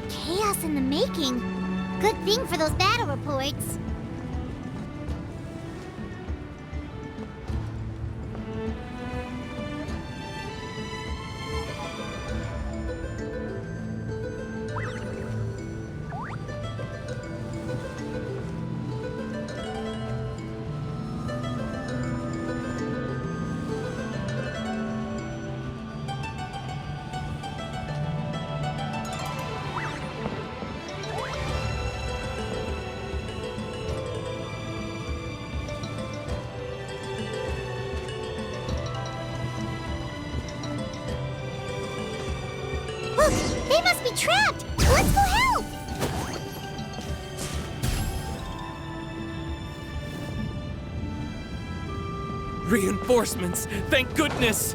like chaos in the making. Good thing for those battle reports. Look, they must be trapped! Let's go help! Reinforcements! Thank goodness!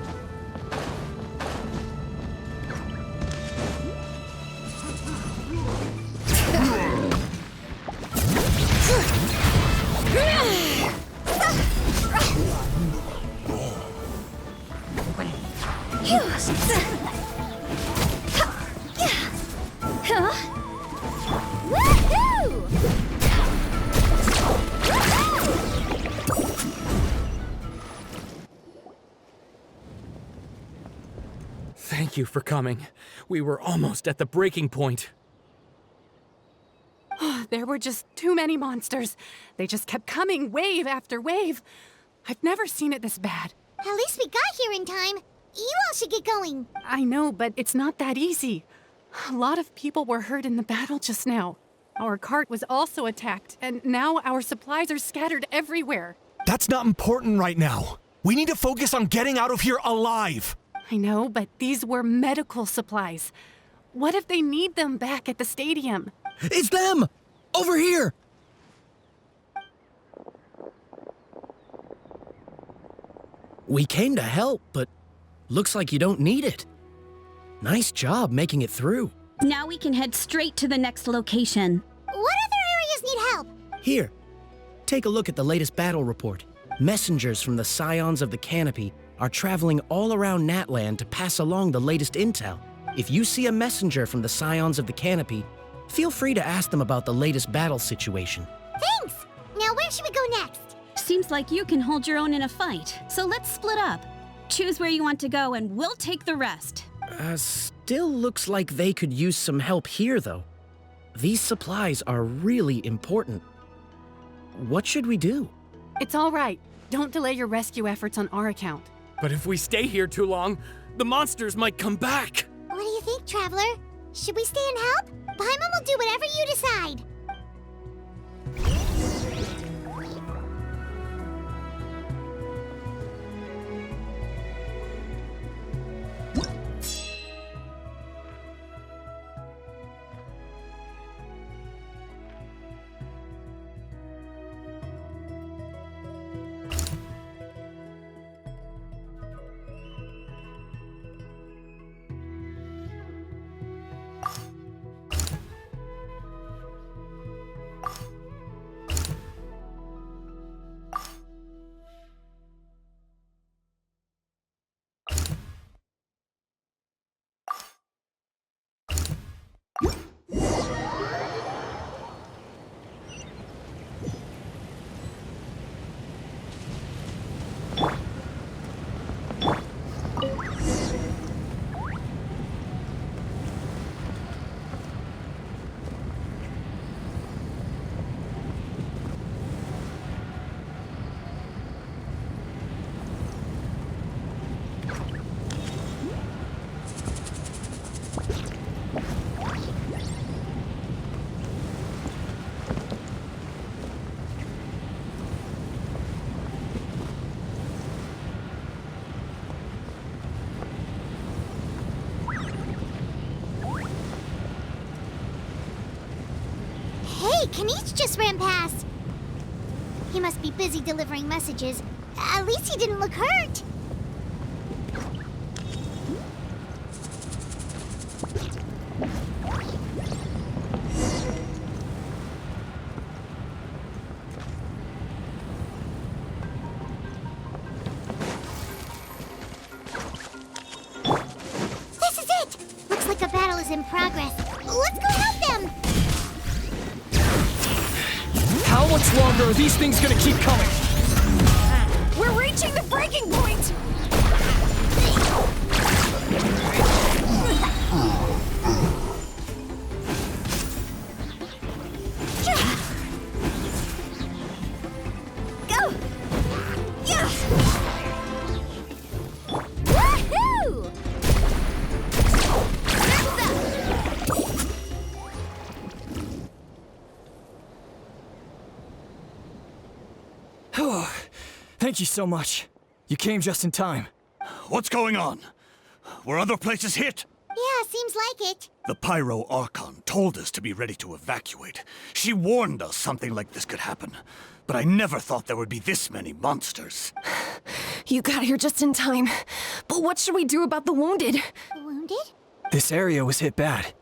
Thank you for coming. We were almost at the breaking point. There were just too many monsters. They just kept coming, wave after wave. I've never seen it this bad. At least we got here in time. You all should get going. I know, but it's not that easy. A lot of people were hurt in the battle just now. Our cart was also attacked, and now our supplies are scattered everywhere. That's not important right now. We need to focus on getting out of here alive. I know, but these were medical supplies. What if they need them back at the stadium? It's them! Over here! We came to help, but looks like you don't need it. Nice job making it through. Now we can head straight to the next location. What other areas need help? Here, take a look at the latest battle report. Messengers from the Scions of the Canopy are traveling all around Natland to pass along the latest intel. If you see a messenger from the Scions of the Canopy, feel free to ask them about the latest battle situation. Thanks! Now where should we go next? Seems like you can hold your own in a fight, so let's split up. Choose where you want to go and we'll take the rest. Still looks like they could use some help here, though. These supplies are really important. What should we do? It's all right. Don't delay your rescue efforts on our account. But if we stay here too long, the monsters might come back. What do you think, Traveler? Should we stay and help? Paimon will do whatever you decide. Hey, Kanish just ran past. He must be busy delivering messages. At least he didn't look hurt. This is it! Looks like a battle is in progress. Let's go help them! How much longer are these things gonna keep coming? We're reaching the breaking point! Go! Yeah! Woohoo! Thank you so much. You came just in time. What's going on? Were other places hit? Yeah, seems like it. The Pyro Archon told us to be ready to evacuate. She warned us something like this could happen. But I never thought there would be this many monsters. You got here just in time. But what should we do about the wounded? Wounded? This area was hit bad.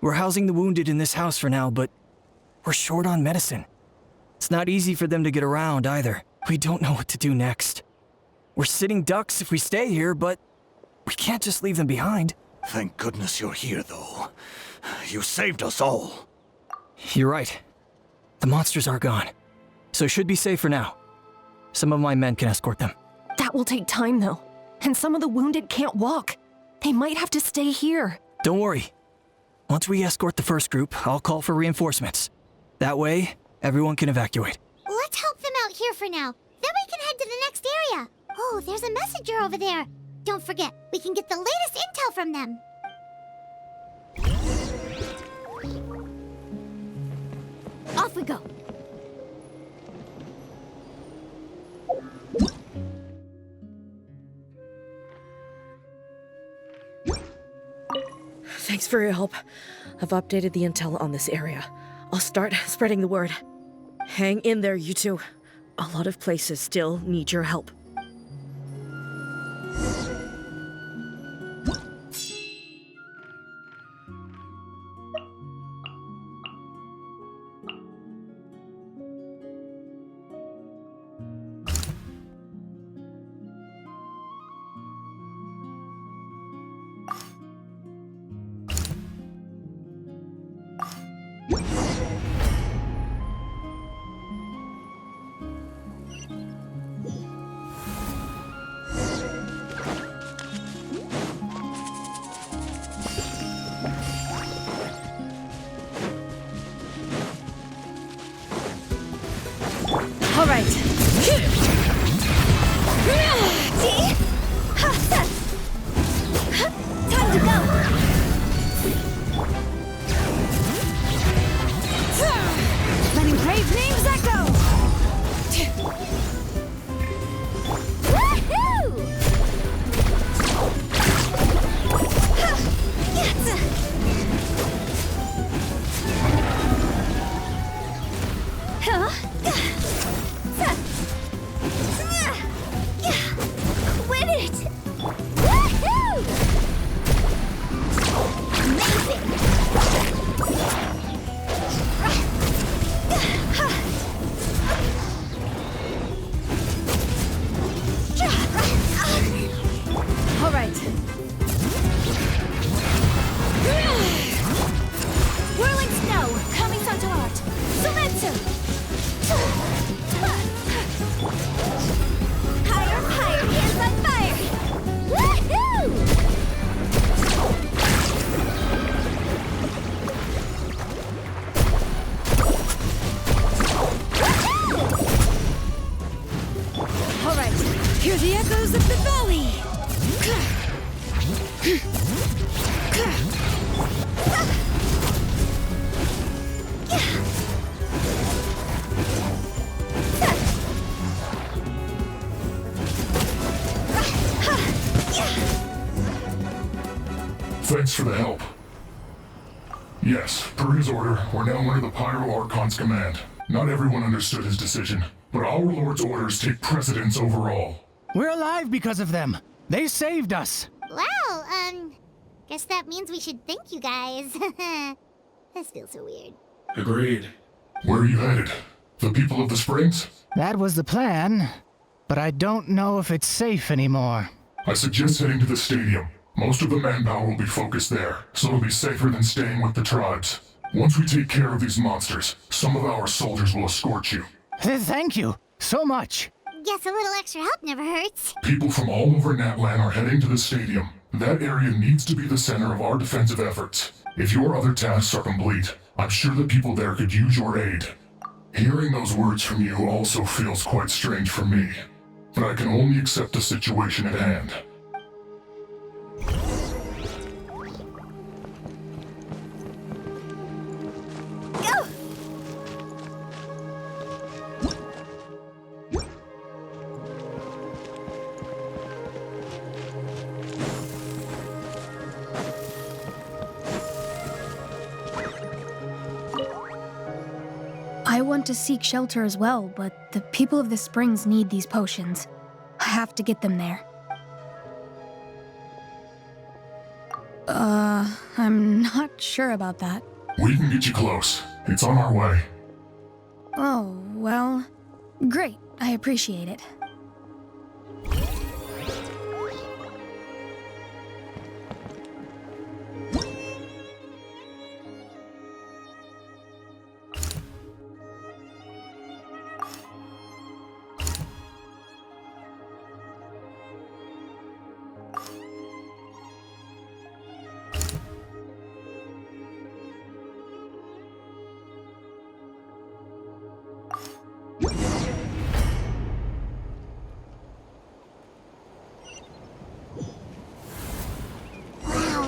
We're housing the wounded in this house for now, but we're short on medicine. It's not easy for them to get around either. We don't know what to do next. We're sitting ducks if we stay here, but we can't just leave them behind. Thank goodness you're here, though. You saved us all. You're right. The monsters are gone, so it should be safe for now. Some of my men can escort them. That will take time, though. And some of the wounded can't walk. They might have to stay here. Don't worry. Once we escort the first group, I'll call for reinforcements. That way, everyone can evacuate. Let's help them out here for now. Then we can head to the next area. Oh, there's a messenger over there. Don't forget, we can get the latest intel from them. Off we go. Thanks for your help. I've updated the intel on this area. I'll start spreading the word. Hang in there, you two. A lot of places still need your help. All right. Time to go. Letting brave names echo. Woohoo! Quit it! Woohoo! Amazing! All right. Whirling snow, Kami-Santo art, Sumetsu! Higher, higher, hands on fire! Woohoo! All right. Hear the echoes of the valley. Thanks for the help. Yes, per his order, we're now under the Pyro Archon's command. Not everyone understood his decision, but our Lord's orders take precedence over all. We're alive because of them. They saved us. Well, guess that means we should thank you guys. This feels so weird. Agreed. Where are you headed? The people of the Springs? That was the plan, but I don't know if it's safe anymore. I suggest heading to the stadium. Most of the manpower will be focused there, so it'll be safer than staying with the tribes. Once we take care of these monsters, some of our soldiers will escort you. Thank you so much. Guess a little extra help never hurts. People from all over Natlan are heading to the stadium. That area needs to be the center of our defensive efforts. If your other tasks are complete, I'm sure that people there could use your aid. Hearing those words from you also feels quite strange for me, but I can only accept the situation at hand. I want to seek shelter as well, but the people of the springs need these potions. I have to get them there. I'm not sure about that. We can get you close. It's on our way. Oh, well, great. I appreciate it.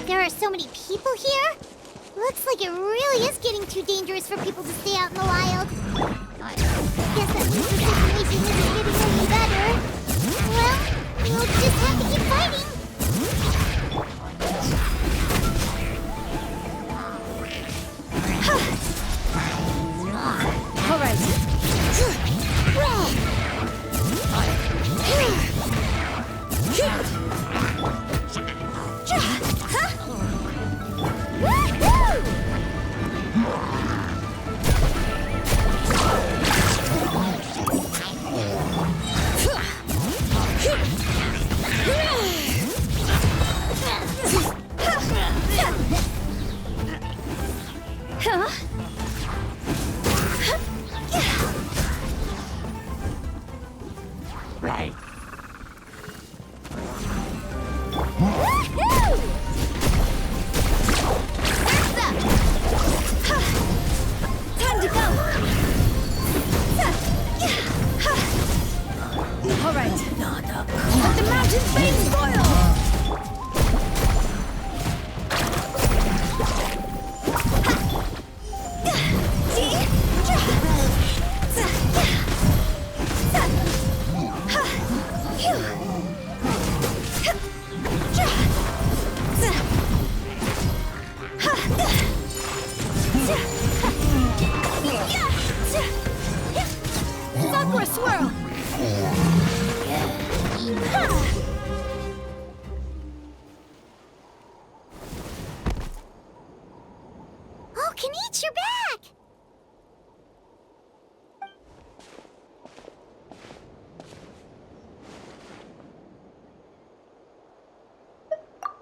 There are so many people here? Looks like it really is getting too dangerous for people to stay out in the wild. Guess that means the situation isn't getting any better. Well, we'll just have to keep fighting. All right.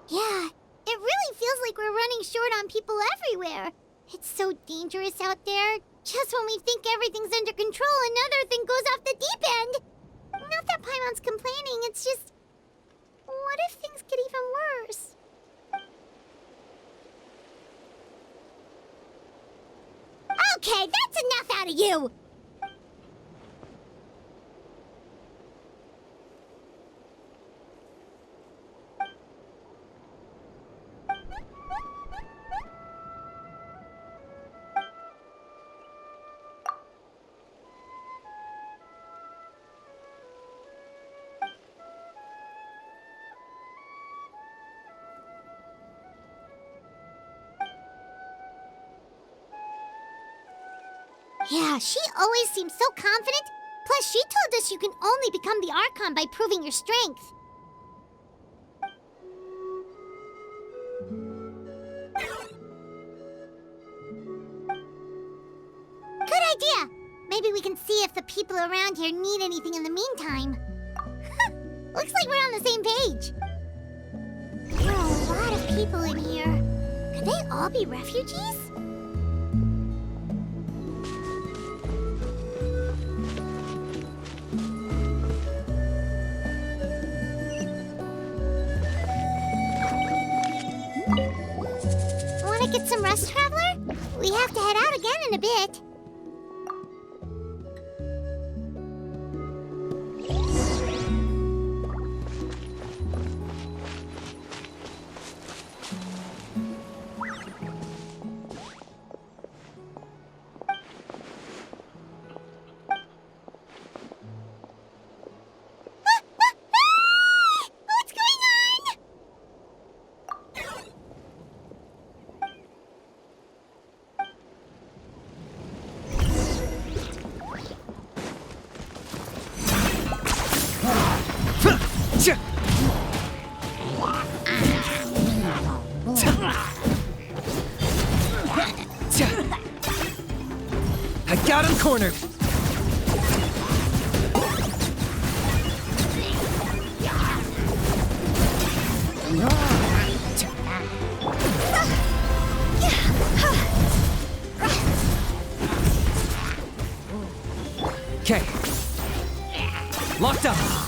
Yeah, it really feels like we're running short on people everywhere. It's so dangerous out there. Just when we think everything's under control, another thing goes off the deep end. Not that Paimon's complaining, it's just... what if things get even worse? Okay, that's enough out of you! Yeah, she always seems so confident. Plus, she told us you can only become the Archon by proving your strength. Good idea! Maybe we can see if the people around here need anything in the meantime. Looks like we're on the same page. people in here. Could they all be refugees? Want to get some rest, Traveler? We have to head out again in a bit. I got him cornered! Okay. Locked up.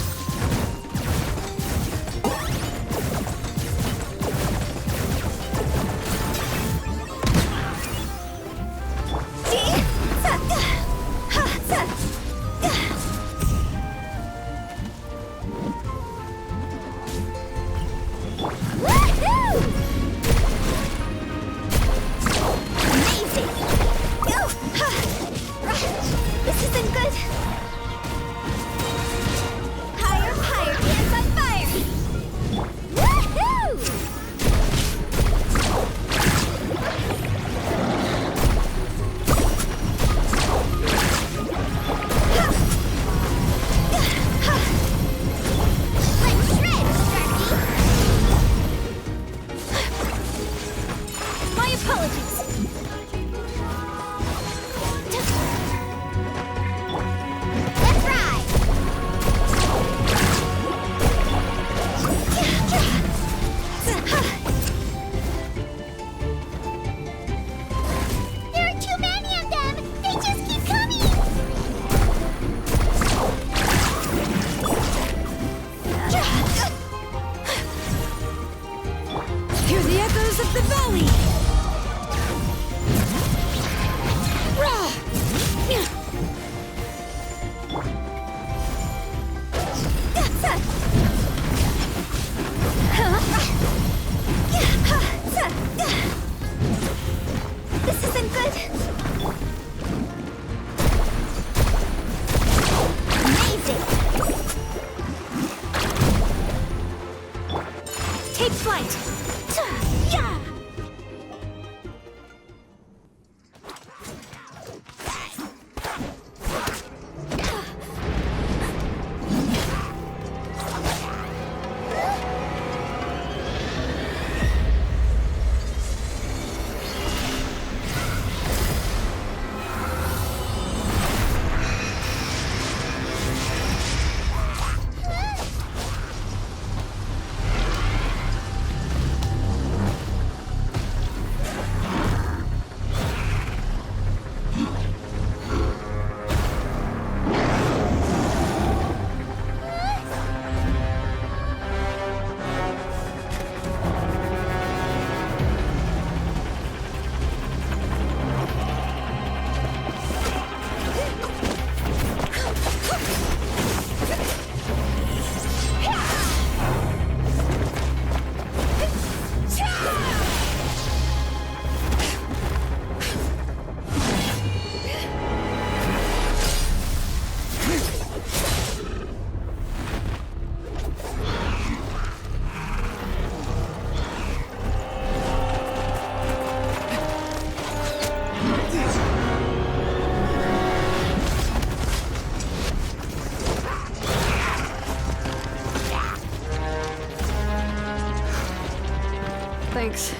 Thanks.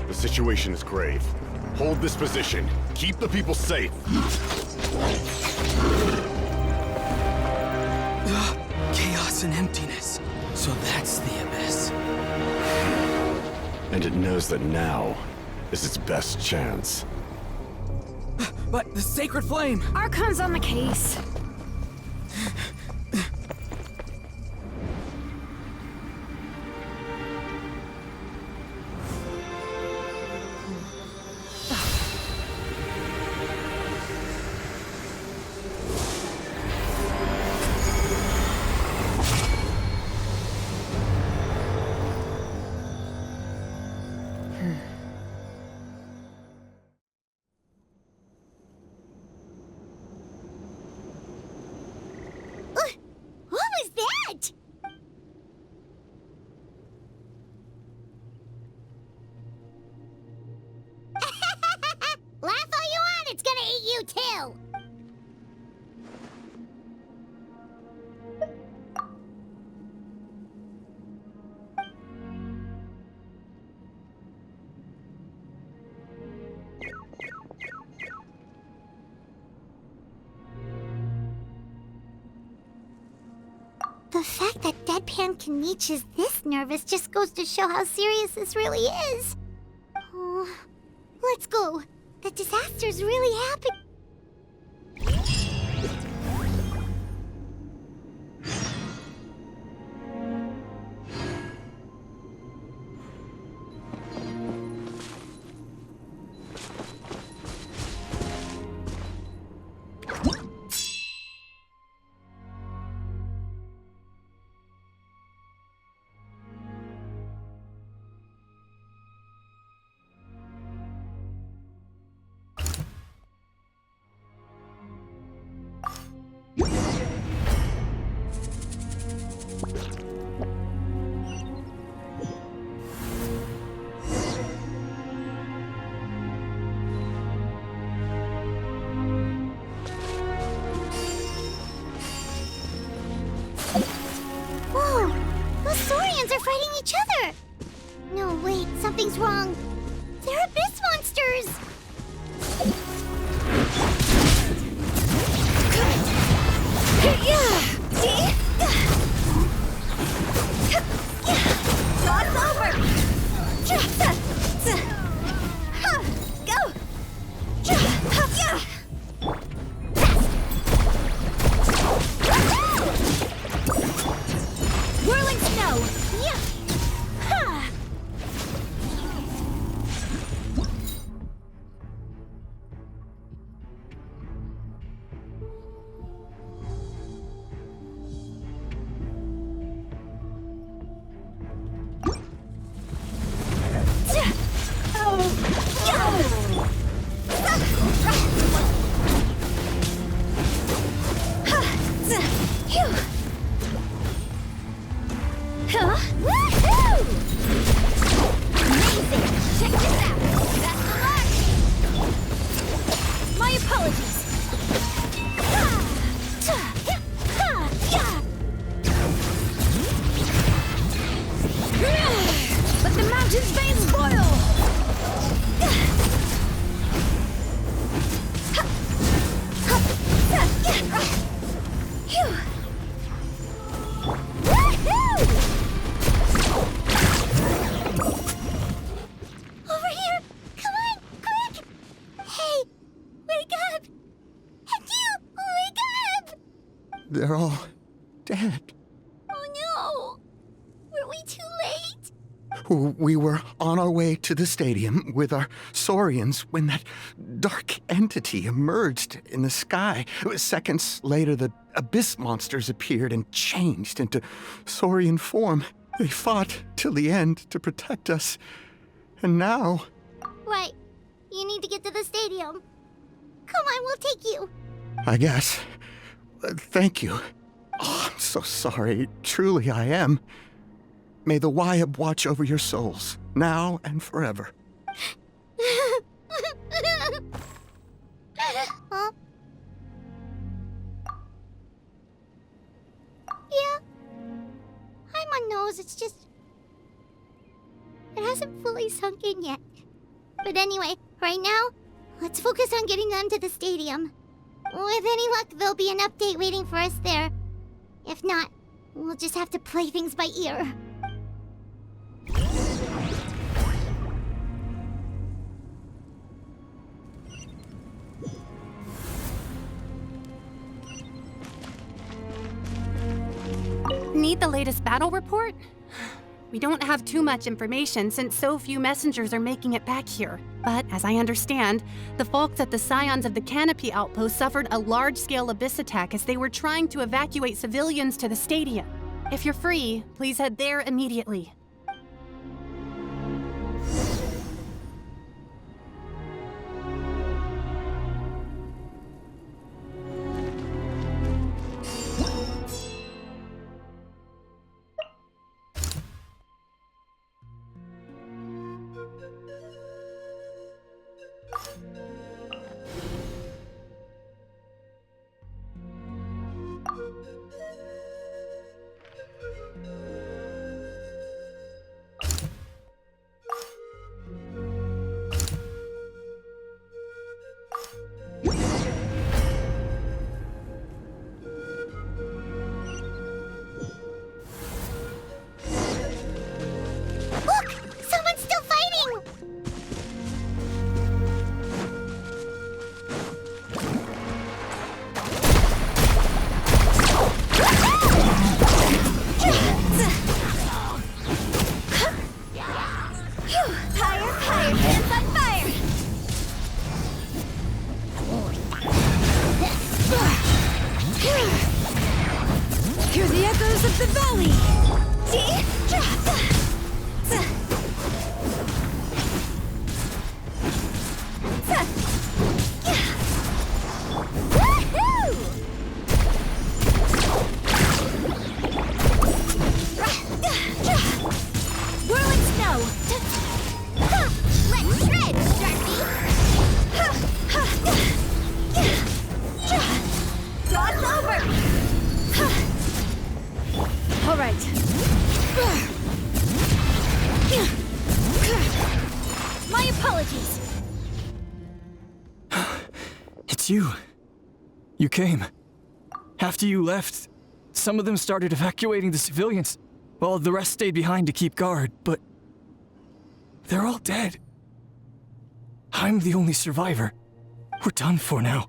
The situation is grave. Hold this position. Keep the people safe. Chaos and emptiness. So that's the Abyss. And it knows that now is its best chance. But the sacred flame! Archon's on the case. What was that? Laugh all you want, it's gonna eat you too! The fact that Deadpan Kaniche is this nervous just goes to show how serious this really is. Oh, let's go. The disaster's really happening. Whoa! Those saurians are fighting each other! No, wait, something's wrong. They're abyss monsters! Shot's over! Go! Whirling snow! My apologies. Let the mountain's veins boil. Over here! Come on, quick! Hey, wake up! And you, wake up! They're all dead. Oh no! Were we too late? We were on our way to the stadium with our saurians when that dark entity emerged in the sky. Seconds later, the abyss monsters appeared and changed into saurian form. They fought till the end to protect us. And now... Right. You need to get to the stadium. Come on, we'll take you. I guess. Thank you. Oh, I'm so sorry. Truly I am. May the Wyab watch over your souls, now and forever. Huh? Yeah. I'm on nose, it's just... It hasn't fully sunk in yet. But anyway, right now, let's focus on getting them to the stadium. With any luck, there'll be an update waiting for us there. If not, we'll just have to play things by ear. read the latest battle report? We don't have too much information since so few messengers are making it back here. But as I understand, the folks at the Scions of the Canopy outpost suffered a large-scale abyss attack as they were trying to evacuate civilians to the stadium. If you're free, please head there immediately. Hear the echoes of the valley! Whirling snow! Let's shred, Darky! Toss over! All right. My apologies. It's you. You came. After you left, some of them started evacuating the civilians, while the rest stayed behind to keep guard, but they're all dead. I'm the only survivor. We're done for now.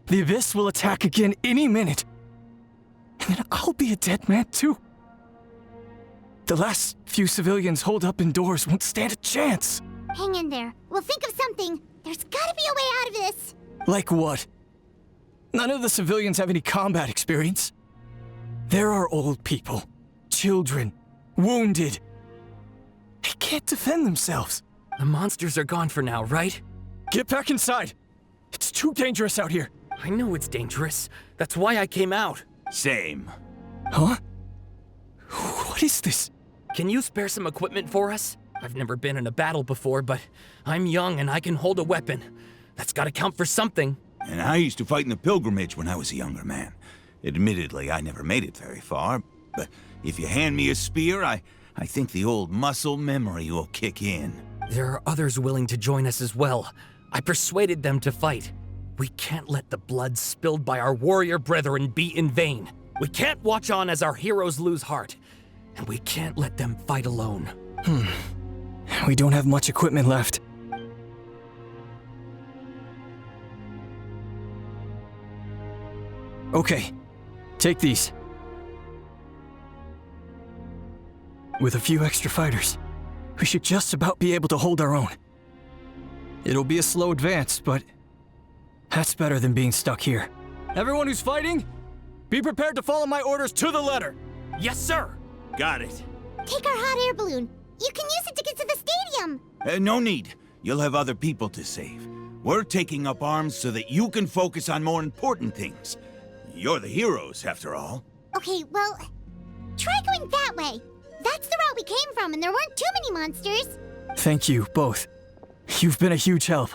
The Abyss will attack again any minute. And then I'll be a dead man too. The last few civilians holed up indoors won't stand a chance. Hang in there. We'll think of something. There's gotta be a way out of this. Like what? None of the civilians have any combat experience. There are old people, children, wounded. They can't defend themselves. The monsters are gone for now, right? Get back inside. It's too dangerous out here. I know it's dangerous. That's why I came out. Same. Huh? What is this? Can you spare some equipment for us? I've never been in a battle before, but I'm young and I can hold a weapon. That's gotta count for something. And I used to fight in the pilgrimage when I was a younger man. Admittedly, I never made it very far, but if you hand me a spear, I think the old muscle memory will kick in. There are others willing to join us as well. I persuaded them to fight. We can't let the blood spilled by our warrior brethren be in vain. We can't watch on as our heroes lose heart. And we can't let them fight alone. We don't have much equipment left. Okay, take these. With a few extra fighters, we should just about be able to hold our own. It'll be a slow advance, but that's better than being stuck here. Everyone who's fighting, be prepared to follow my orders to the letter. Yes, sir. Got it. Take our hot air balloon. You can use it to get to the stadium. No need. You'll have other people to save. We're taking up arms so that you can focus on more important things. You're the heroes, after all. Okay, well, try going that way. That's the route we came from, and there weren't too many monsters. Thank you, both. You've been a huge help.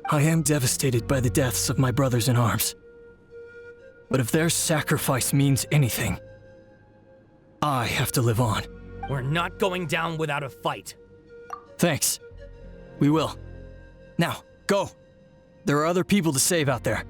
I am devastated by the deaths of my brothers in arms. But if their sacrifice means anything, I have to live on. We're not going down without a fight. Thanks. We will. Now, go. There are other people to save out there.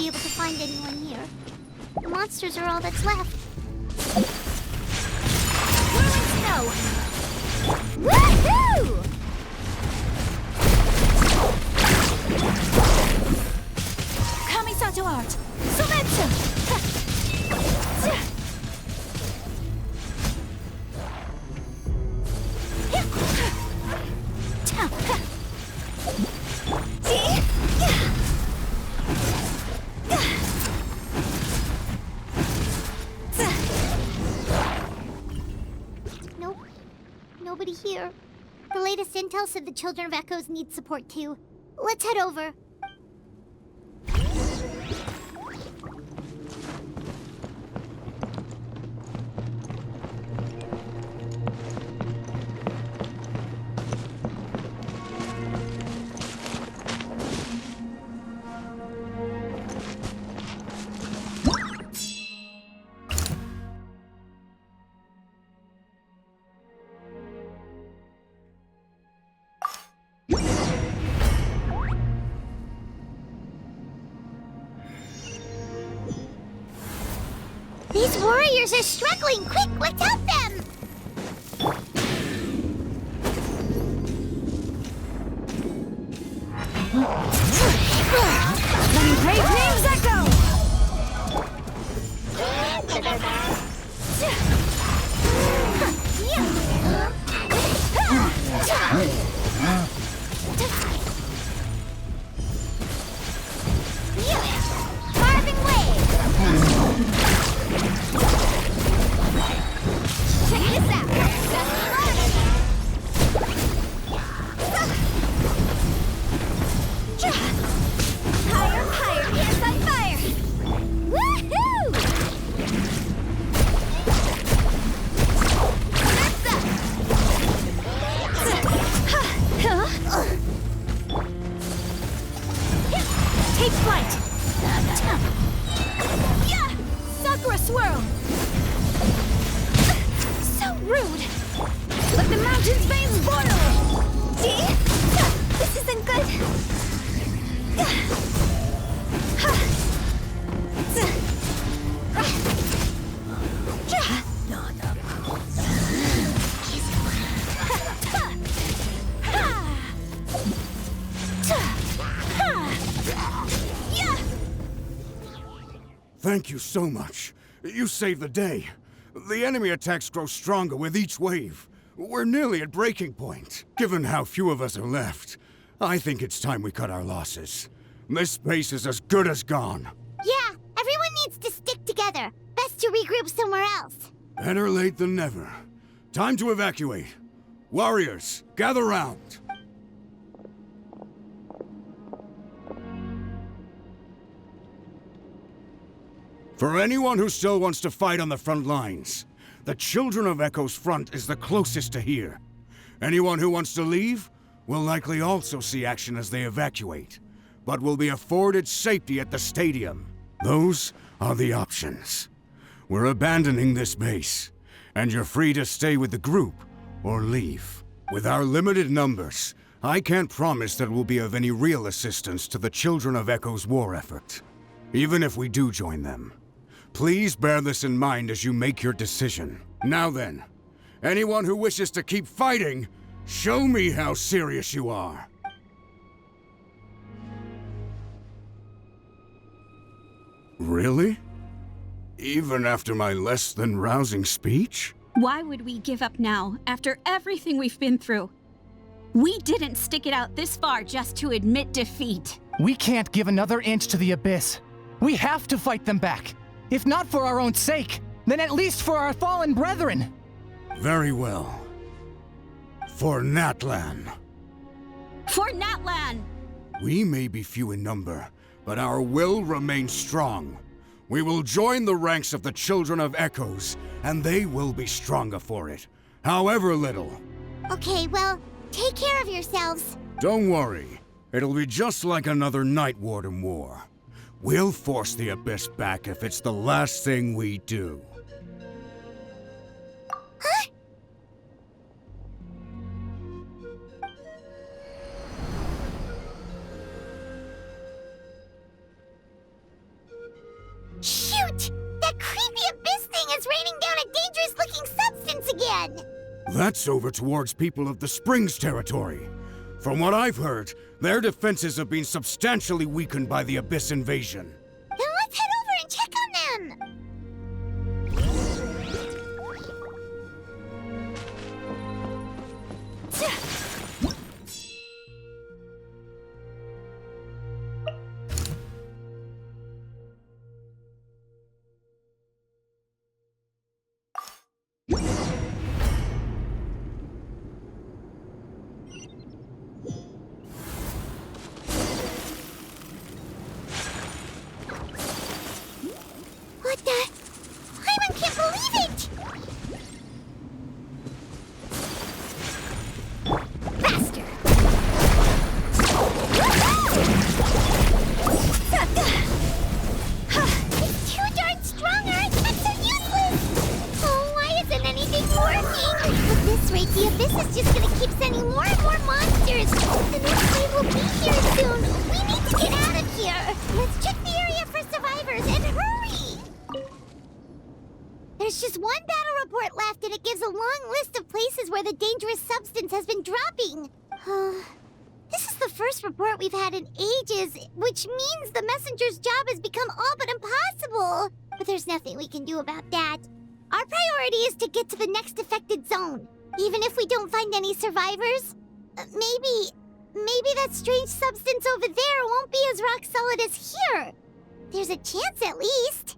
able to find anyone here. The monsters are all that's left. Whirling snow! Woohoo! Kamisato art! Sometsu! Nope. Nobody here. The latest intel said the Children of Echoes need support too. Let's head over. These warriors are struggling! Quick, let's help them! Letting brave names echo! Carving wave! Check this out! Higher, higher, hands on fire! Woohoo! Take flight! Yeah! Sakura swirl! So rude! Let the mountain's veins boil! See? This isn't good. Thank you so much. You saved the day. The enemy attacks grow stronger with each wave. We're nearly at breaking point. Given how few of us are left, I think it's time we cut our losses. This base is as good as gone. Yeah, everyone needs to stick together. Best to regroup somewhere else. Better late than never. Time to evacuate. Warriors, gather round. For anyone who still wants to fight on the front lines, the Children of Echo's front is the closest to here. Anyone who wants to leave will likely also see action as they evacuate, but will be afforded safety at the stadium. Those are the options. We're abandoning this base, and you're free to stay with the group or leave. With our limited numbers, I can't promise that we'll be of any real assistance to the Children of Echo's war effort. Even if we do join them, please bear this in mind as you make your decision. Now then, anyone who wishes to keep fighting, show me how serious you are. Really? Even after my less than rousing speech? Why would we give up now, after everything we've been through? We didn't stick it out this far just to admit defeat. We can't give another inch to the Abyss. We have to fight them back. If not for our own sake, then at least for our fallen brethren. Very well. For Natlan. For Natlan! We may be few in number, but our will remains strong. We will join the ranks of the Children of Echoes, and they will be stronger for it, however little. Okay, well, take care of yourselves. Don't worry. It'll be just like another Night Warden war. We'll force the Abyss back if it's the last thing we do. Huh? is raining down a dangerous-looking substance again! That's over towards people of the Springs territory. From what I've heard, their defenses have been substantially weakened by the Abyss invasion. Then let's head over and check on them! What the? Paimon can't believe it! Faster! It's too darn strong, I'm so useless! Oh, why isn't anything working? At this rate, the Abyss is just gonna keep sending more and more monsters! The next wave will be here soon! We need to get out of here! Let's check the area for survivors, and hurry! There's just one battle report left, and it gives a long list of places where the dangerous substance has been dropping. This is the first report we've had in ages, which means the messenger's job has become all but impossible. But there's nothing we can do about that. Our priority is to get to the next affected zone. Even if we don't find any survivors, maybe that strange substance over there won't be as rock solid as here. There's a chance at least.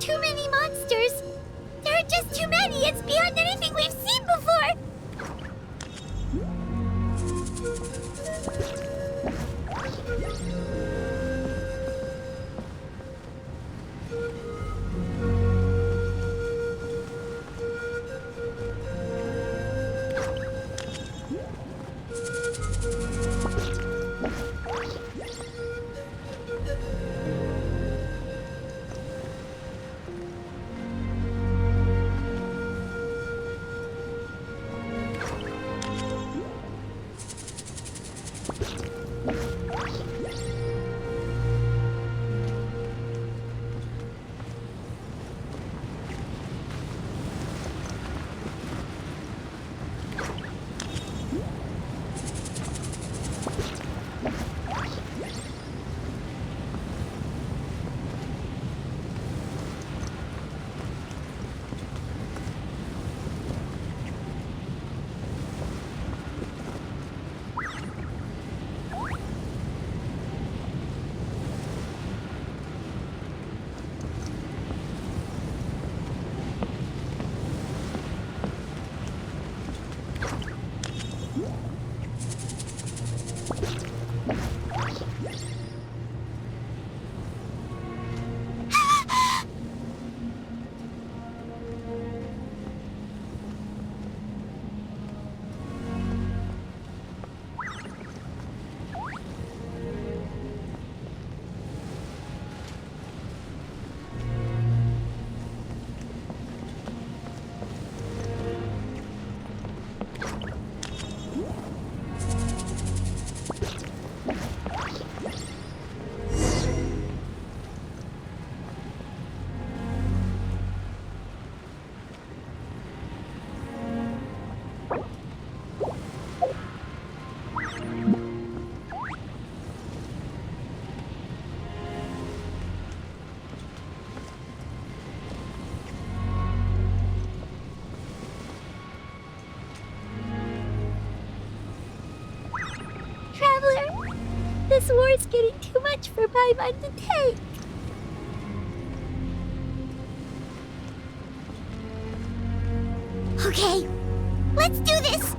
Too many monsters! There are just too many! It's beyond anything we've seen before! This war's getting too much for Paimon to take. Okay, let's do this!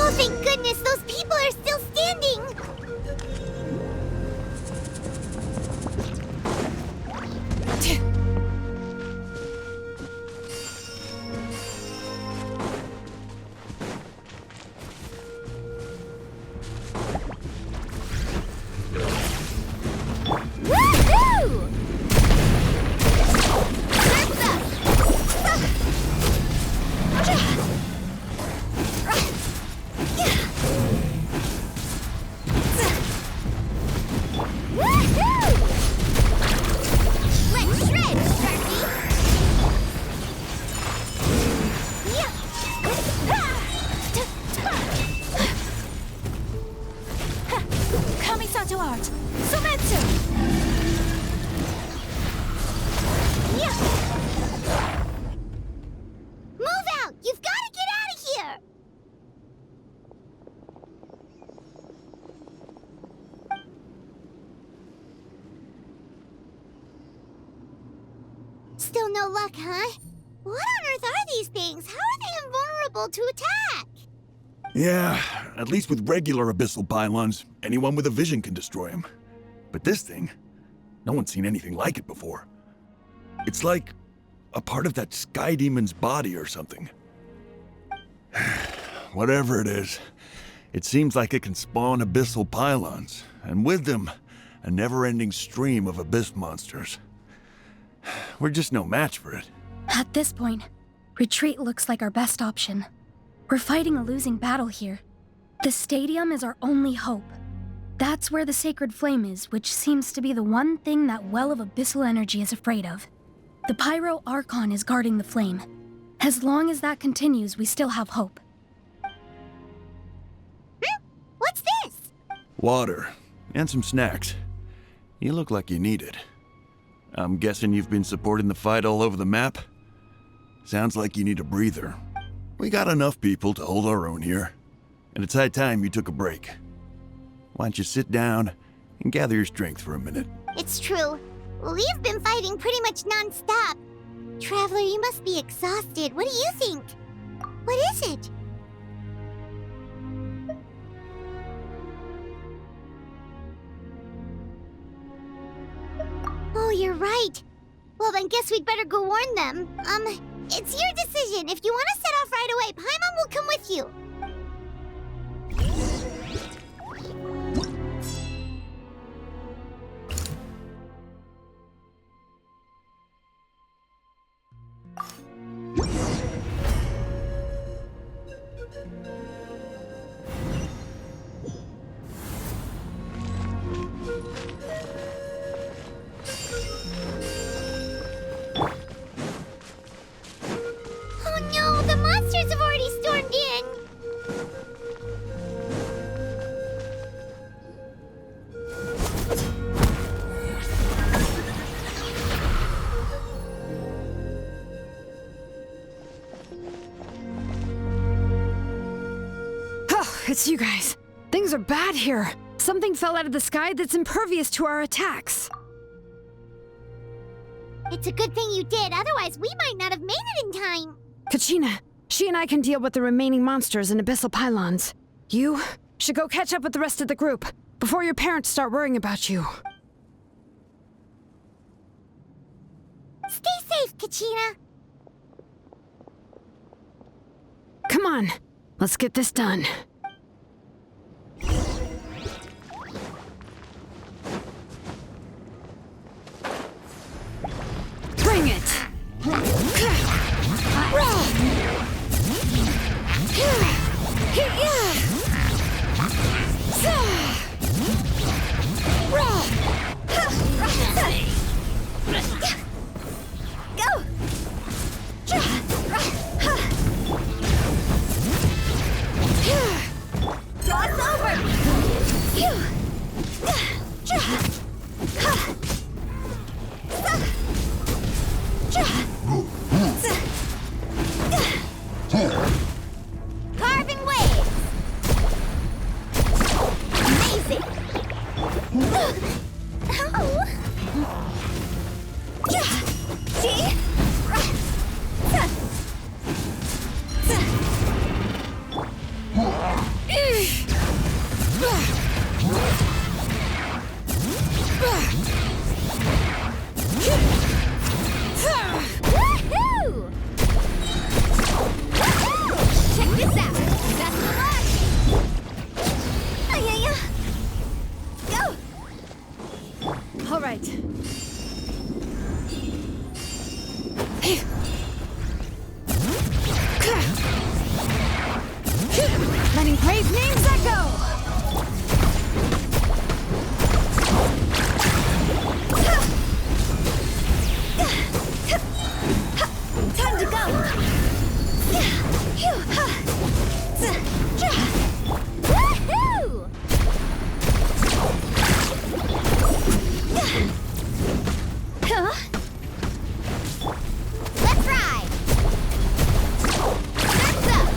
Oh, thank goodness, those people are still standing! Still no luck, huh? What on earth are these things? How are they invulnerable to attack? Yeah, at least with regular abyssal pylons, anyone with a vision can destroy them. But this thing, no one's seen anything like it before. It's like a part of that sky demon's body or something. Whatever it is, it seems like it can spawn abyssal pylons, and with them, a never-ending stream of abyss monsters. We're just no match for it. At this point, retreat looks like our best option. We're fighting a losing battle here. The stadium is our only hope. That's where the sacred flame is, which seems to be the one thing that well of abyssal energy is afraid of. The pyro Archon is guarding the flame. As long as that continues, we still have hope. What's this? Water, and some snacks. You look like you need it. I'm guessing you've been supporting the fight all over the map? Sounds like you need a breather. We got enough people to hold our own here, and it's high time you took a break. Why don't you sit down and gather your strength for a minute? It's true. We've been fighting pretty much non-stop. Traveler, you must be exhausted. What do you think? What is it? Oh, you're right. Well, then guess we'd better go warn them. It's your decision. If you want to set off right away, Paimon will come with you. It's you guys. Things are bad here. Something fell out of the sky that's impervious to our attacks. It's a good thing you did, otherwise we might not have made it in time. Kachina, she and I can deal with the remaining monsters and abyssal pylons. You should go catch up with the rest of the group before your parents start worrying about you. Stay safe, Kachina. Come on, let's get this done. Bring it! Go! Cross over! Carving waves! Amazing! See? Woohoo! Check this out! Best of luck! Ay-ya-ya! Go! All right. Letting praise names echo! Time to go! Woohoo! Huh? Let's ride! That's up!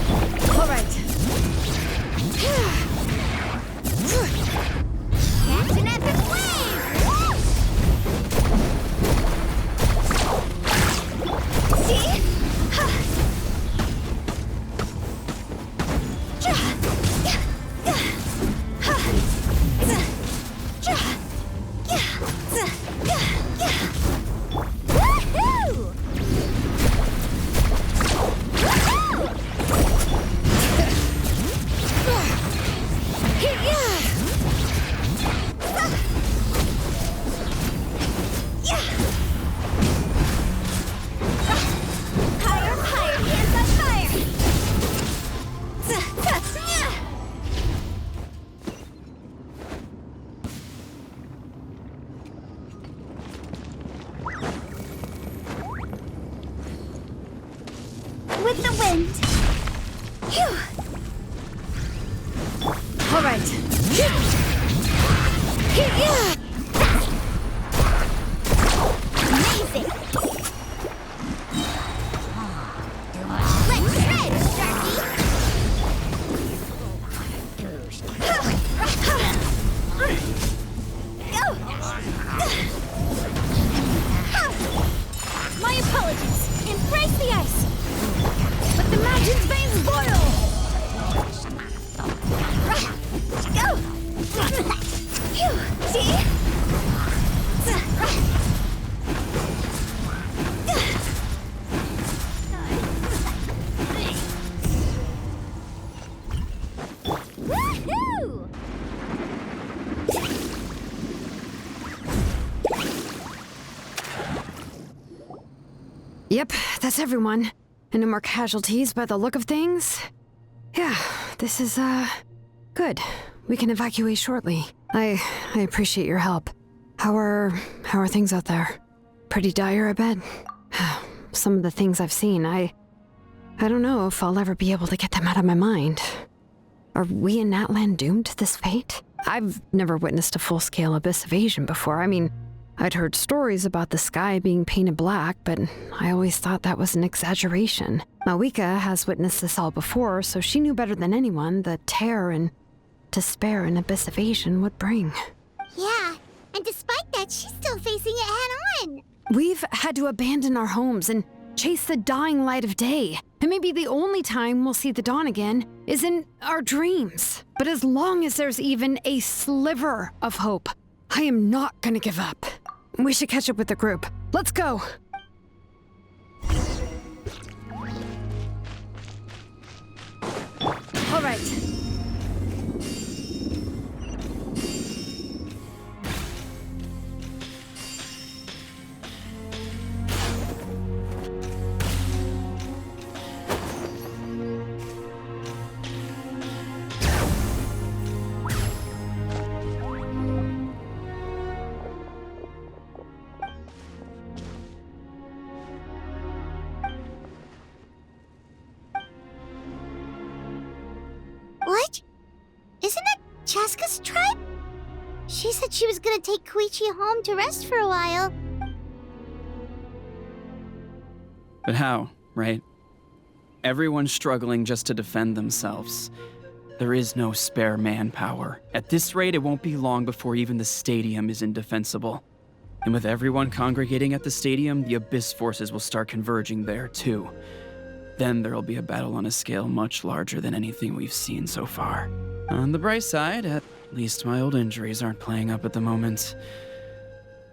All right. Catch an epic wave! See? Woohoo! Higher, higher, hands on fire! With the wind! Phew! All right. Amazing! Let's shred, Sharky! Go! My apologies! Embrace the ice! Let the mountain's veins boil! Go! Phew! See? Woohoo! Yep, that's everyone. And no more casualties by the look of things. Yeah, this is, good. We can evacuate shortly. I appreciate your help. How are things out there? Pretty dire, I bet. Some of the things I've seen, I don't know if I'll ever be able to get them out of my mind. Are we in Natlan doomed to this fate? I've never witnessed a full-scale abyss invasion before. I mean, I'd heard stories about the sky being painted black, but I always thought that was an exaggeration. Mawika has witnessed this all before, so she knew better than anyone the terror and despair an abyss invasion would bring. Yeah, and despite that, she's still facing it head-on. We've had to abandon our homes and chase the dying light of day. And maybe the only time we'll see the dawn again is in our dreams. But as long as there's even a sliver of hope, I am not gonna give up. We should catch up with the group. Let's go! right. What? Isn't that Chaska's tribe? She said she was gonna take Chuychu home to rest for a while. But how, right? Everyone's struggling just to defend themselves. There is no spare manpower. At this rate, it won't be long before even the stadium is indefensible. And with everyone congregating at the stadium, the Abyss forces will start converging there too. Then there'll be a battle on a scale much larger than anything we've seen so far. On the bright side, at least my old injuries aren't playing up at the moment.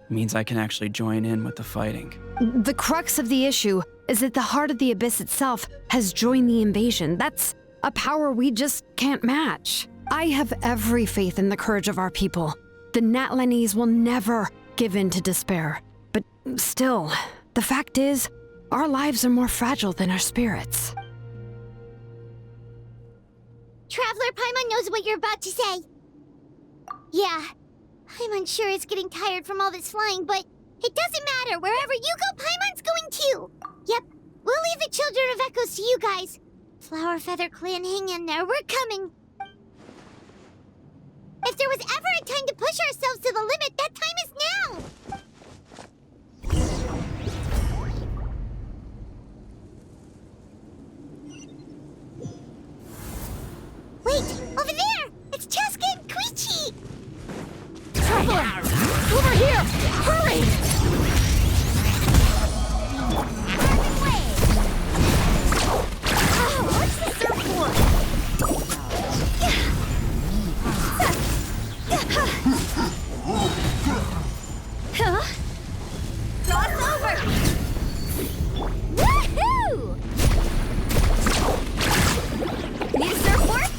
It means I can actually join in with the fighting. The crux of the issue is that the heart of the Abyss itself has joined the invasion. That's a power we just can't match. I have every faith in the courage of our people. The Natlanese will never give in to despair. But still, the fact is, our lives are more fragile than our spirits. Traveler Paimon knows what you're about to say. Yeah, Paimon's sure is getting tired from all this flying, but it doesn't matter. Wherever you go, Paimon's going too. Yep, we'll leave the Children of Echoes to you guys. Flower Feather Clan, hang in there. We're coming. If there was ever a time to push ourselves to the limit, that time is now. Wait, over there! It's Chaska and Chuychu! Traveler! Over here! Hurry! Oh, what's the surfboard? Huh? Cross over! Woohoo! Need a surfboard?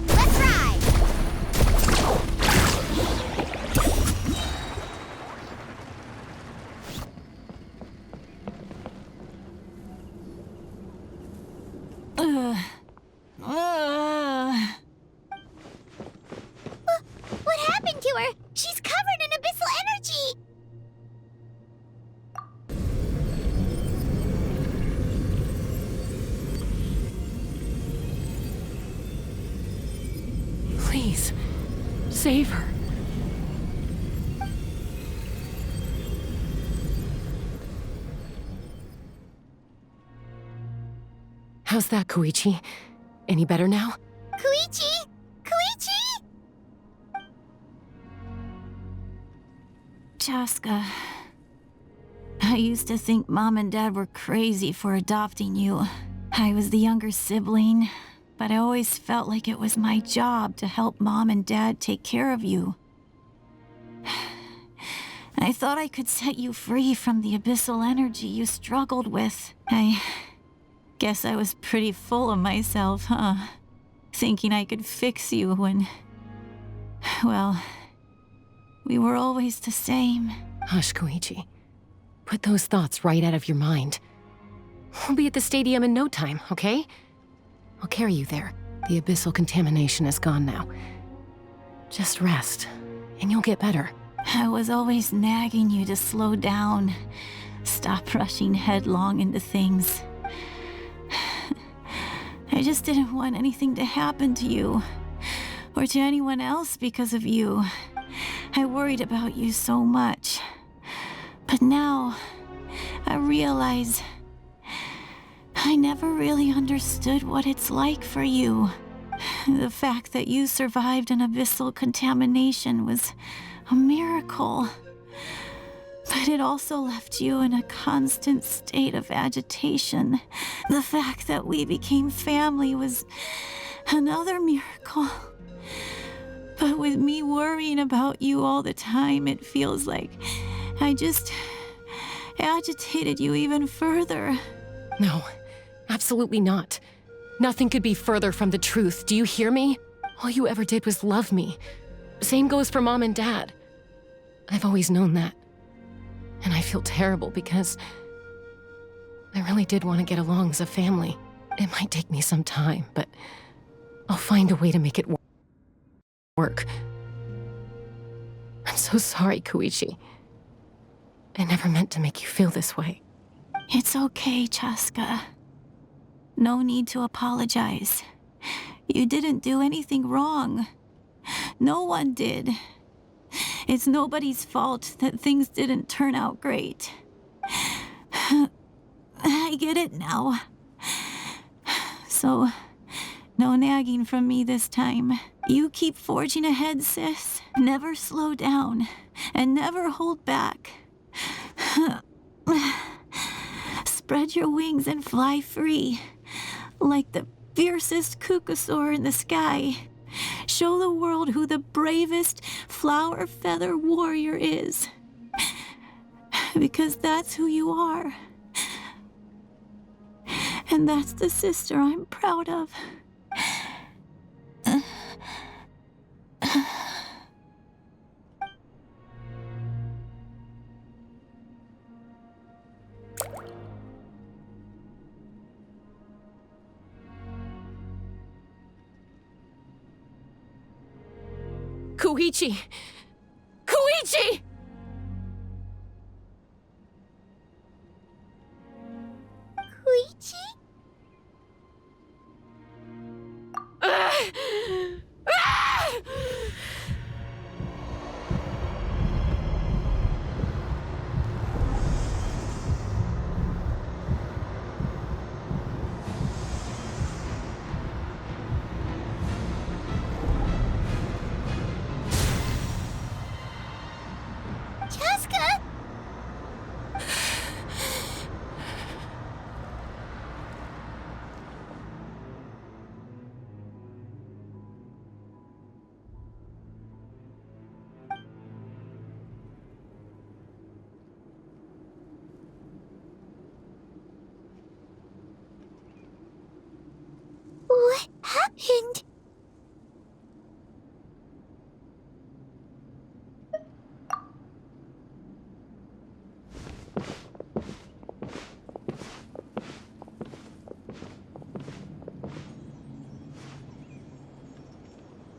Let's ride! What happened to her? She's covered in abyssal energy! Please, save her. How's that, Koichi? Any better now? Chuychu! Chuychu! Chaska, I used to think Mom and Dad were crazy for adopting you. I was the younger sibling, but I always felt like it was my job to help Mom and Dad take care of you. I thought I could set you free from the abyssal energy you struggled with. I guess I was pretty full of myself, huh? Thinking I could fix you when... well, we were always the same. Hush, Koichi. Put those thoughts right out of your mind. We'll be at the stadium in no time, okay? I'll carry you there. The abyssal contamination is gone now. Just rest, and you'll get better. I was always nagging you to slow down. Stop rushing headlong into things. I just didn't want anything to happen to you, or to anyone else because of you. I worried about you so much. But now, I realize I never really understood what it's like for you. The fact that you survived an abyssal contamination was a miracle. But it also left you in a constant state of agitation. The fact that we became family was another miracle. But with me worrying about you all the time, it feels like I just agitated you even further. No, absolutely not. Nothing could be further from the truth. Do you hear me? All you ever did was love me. Same goes for Mom and Dad. I've always known that. And I feel terrible because I really did want to get along as a family. It might take me some time, but I'll find a way to make it work. I'm so sorry, Koichi. I never meant to make you feel this way. It's okay, Chaska. No need to apologize. You didn't do anything wrong. No one did. It's nobody's fault that things didn't turn out great. I get it now. So, no nagging from me this time. You keep forging ahead, sis. Never slow down, and never hold back. Spread your wings and fly free, like the fiercest kukusaur in the sky. Show the world who the bravest flower feather warrior is. Because that's who you are. And that's the sister I'm proud of. Koichi! Koichi! Koichi? Chaska? What happened?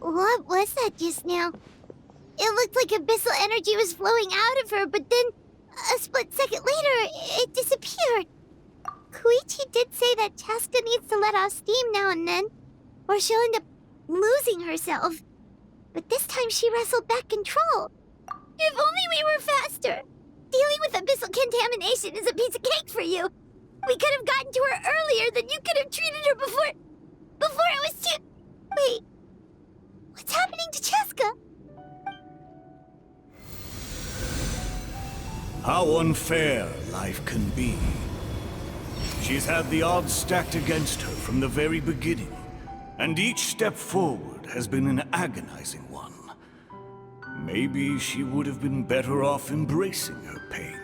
What was that just now? It looked like abyssal energy was flowing out of her, but then a split second later, it disappeared. Koichi did say that Chaska needs to let off steam now and then, or she'll end up losing herself. But this time she wrestled back control. If only we were faster! Dealing with abyssal contamination is a piece of cake for you. We could have gotten to her earlier, then you could have treated her before it was too... Wait, what's happening to Chaska? How unfair life can be. She's had the odds stacked against her from the very beginning, and each step forward has been an agonizing one. Maybe she would have been better off embracing her pain.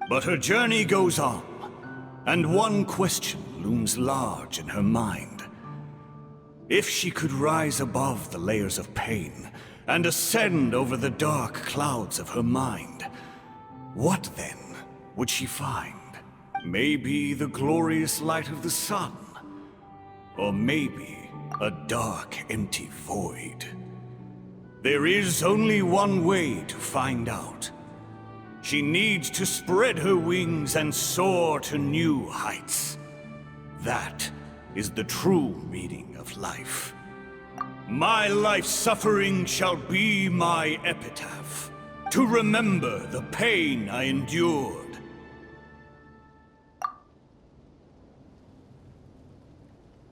But her journey goes on, and one question looms large in her mind. If she could rise above the layers of pain and ascend over the dark clouds of her mind, what then would she find? Maybe the glorious light of the sun, or maybe a dark, empty void. There is only one way to find out. She needs to spread her wings and soar to new heights. That is the true meaning of life. My life's suffering shall be my epitaph, to remember the pain I endured.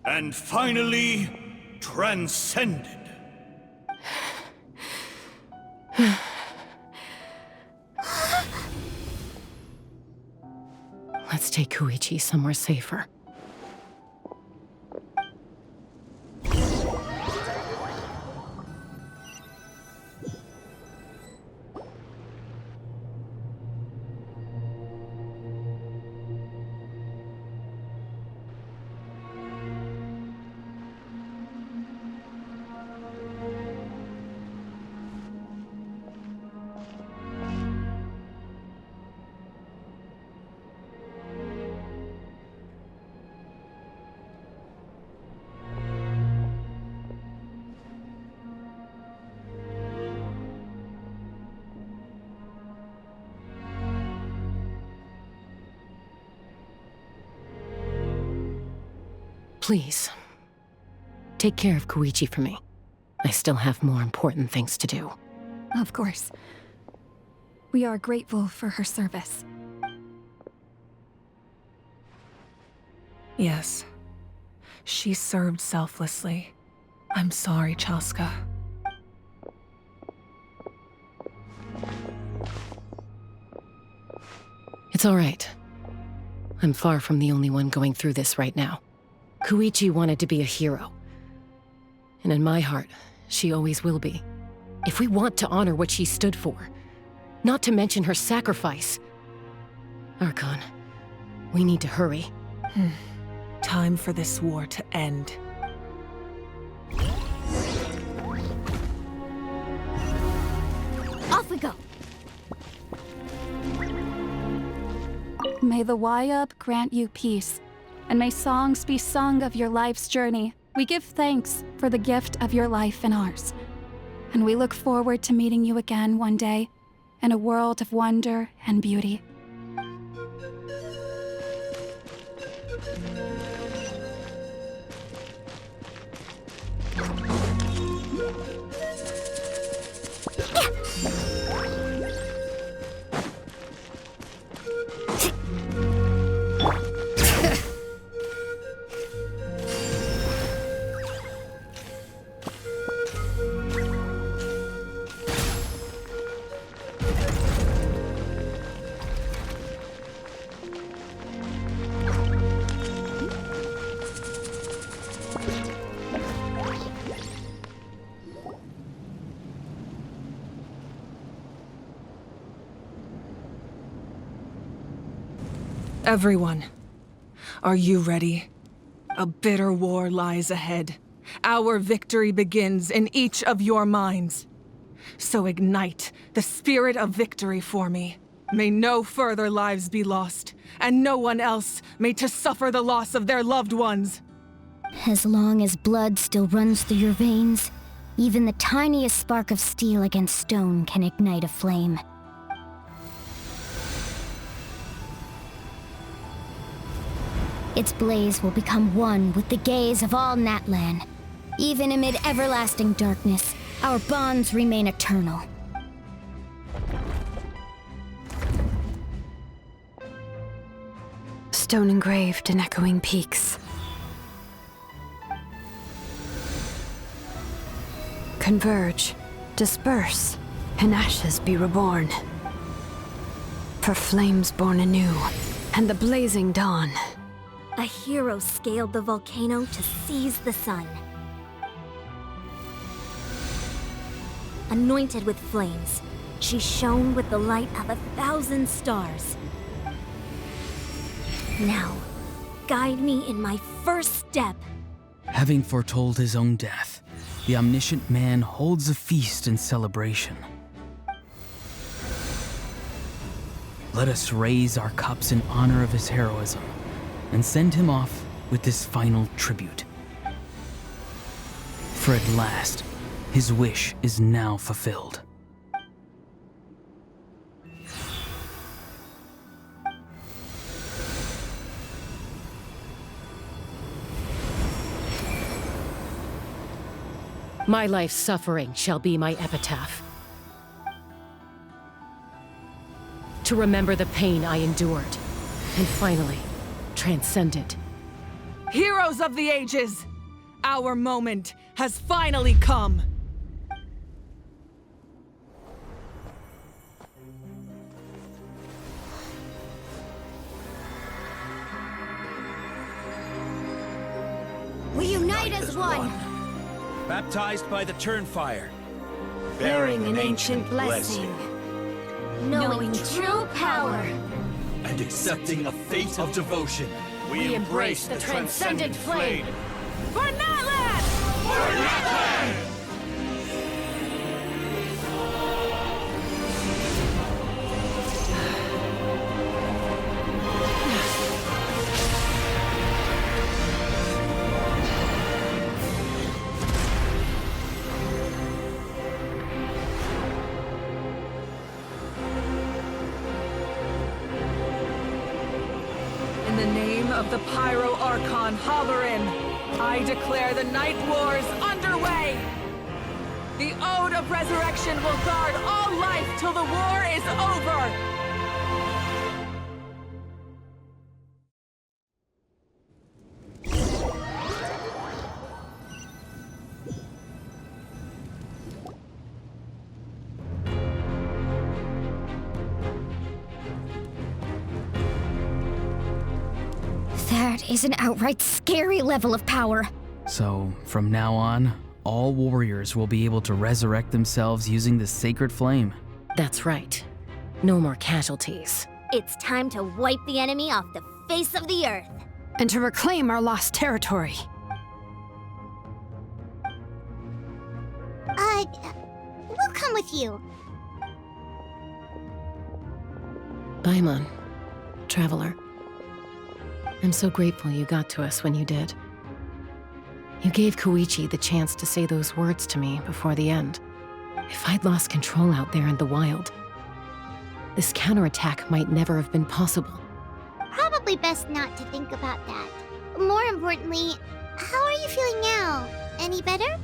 And finally, transcended. Let's take Koichi somewhere safer. Please, take care of Koichi for me. I still have more important things to do. Of course. We are grateful for her service. Yes. She served selflessly. I'm sorry, Chaska. It's all right. I'm far from the only one going through this right now. Koichi wanted to be a hero. And in my heart, she always will be. If we want to honor what she stood for, not to mention her sacrifice. Archon, we need to hurry. Time for this war to end. Off we go. May the Wayub grant you peace, and may songs be sung of your life's journey. We give thanks for the gift of your life and ours. And we look forward to meeting you again one day in a world of wonder and beauty. Everyone, are you ready? A bitter war lies ahead. Our victory begins in each of your minds. So ignite the spirit of victory for me. May no further lives be lost, and no one else may to suffer the loss of their loved ones. As long as blood still runs through your veins, even the tiniest spark of steel against stone can ignite a flame. Its blaze will become one with the gaze of all Natlan. Even amid everlasting darkness, our bonds remain eternal. Stone engraved in echoing peaks. Converge, disperse, in ashes be reborn. For flames born anew, and the blazing dawn. A hero scaled the volcano to seize the sun. Anointed with flames, she shone with the light of 1,000 stars. Now, guide me in my first step. Having foretold his own death, the omniscient man holds a feast in celebration. Let us raise our cups in honor of his heroism, and send him off with this final tribute. For at last, his wish is now fulfilled. My life's suffering shall be my epitaph. To remember the pain I endured, and finally, transcend it. Heroes of the ages! Our moment has finally come! We unite as one! Baptized by the Turnfire. Bearing an ancient blessing. Knowing true power. And accepting a fate of devotion. We embrace the transcendent flame. For Natlan! For Natlan! In the name of the Pyro Archon Halloran, I declare the Night Wars underway! The Ode of Resurrection will guard all life till the war is over! That is an outright scary level of power. So, from now on, all warriors will be able to resurrect themselves using the sacred flame. That's right. No more casualties. It's time to wipe the enemy off the face of the earth. And to reclaim our lost territory. We'll come with you. Paimon, Traveler. I'm so grateful you got to us when you did. You gave Chuychu the chance to say those words to me before the end. If I'd lost control out there in the wild, this counterattack might never have been possible. Probably best not to think about that. More importantly, how are you feeling now? Any better?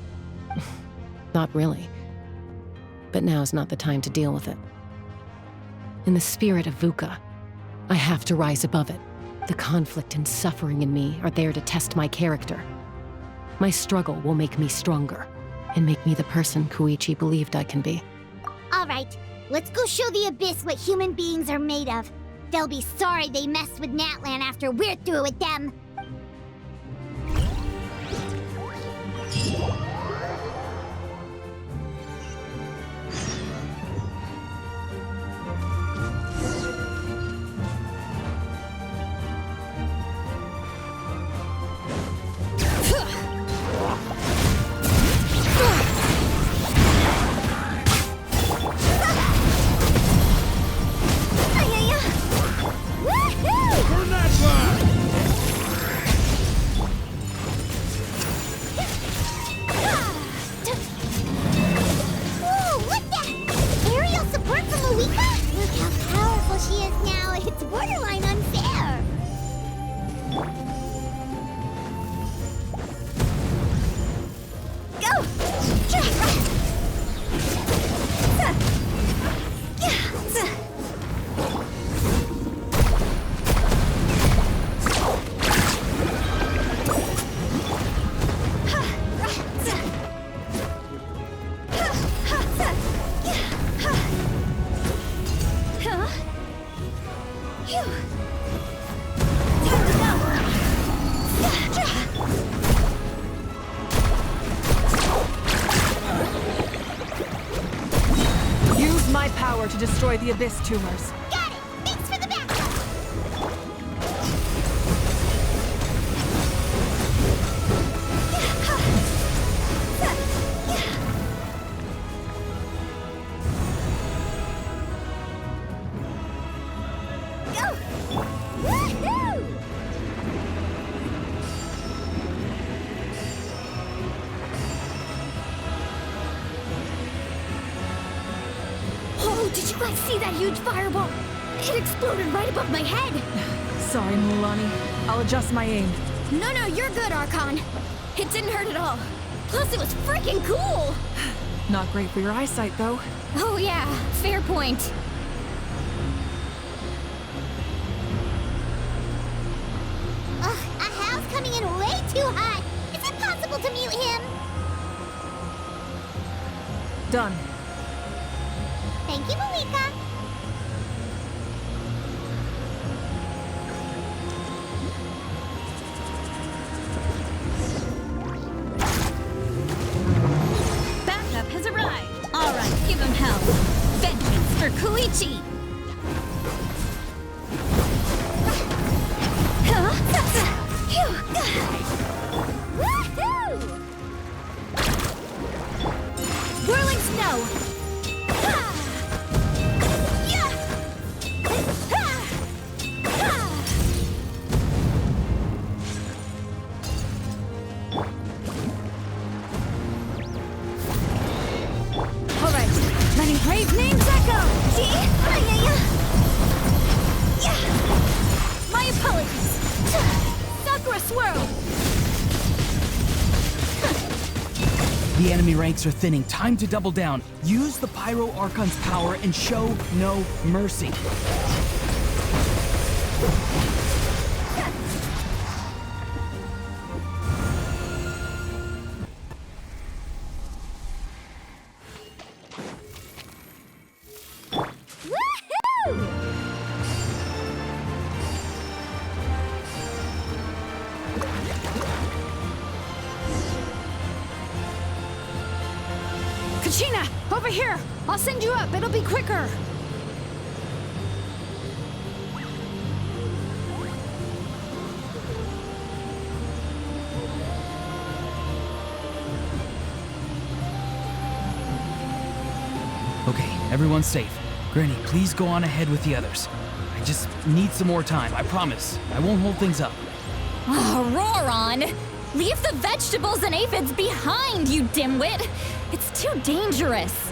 Not really. But now's not the time to deal with it. In the spirit of VUCA, I have to rise above it. The conflict and suffering in me are there to test my character. My struggle will make me stronger, and make me the person Chuychu believed I can be. All right, let's go show the Abyss what human beings are made of. They'll be sorry they messed with Natlan after we're through with them. To destroy the Abyss tumors. Got it! Thanks for the backup! Go! Woohoo! Oh, did you guys see that huge fireball? It exploded right above my head! Sorry, Mulani. I'll adjust my aim. No, you're good, Archon. It didn't hurt at all. Plus, it was freaking cool! Not great for your eyesight, though. Oh yeah, fair point. Ugh, Ahal's coming in way too hot. Is it possible to mute him? Done. Thank you, Malika. Backup has arrived. All right, give him hell. Vengeance for Chuychu. Whirling snow. All right, letting brave names echo. See? The enemy ranks are thinning. Time to double down. Use the Pyro Archon's power and show no mercy. Kachina, over here! I'll send you up, it'll be quicker! Okay, everyone's safe. Granny, please go on ahead with the others. I just need some more time, I promise. I won't hold things up. Oh, Roron! Leave the vegetables and aphids behind, you dimwit! It's too dangerous!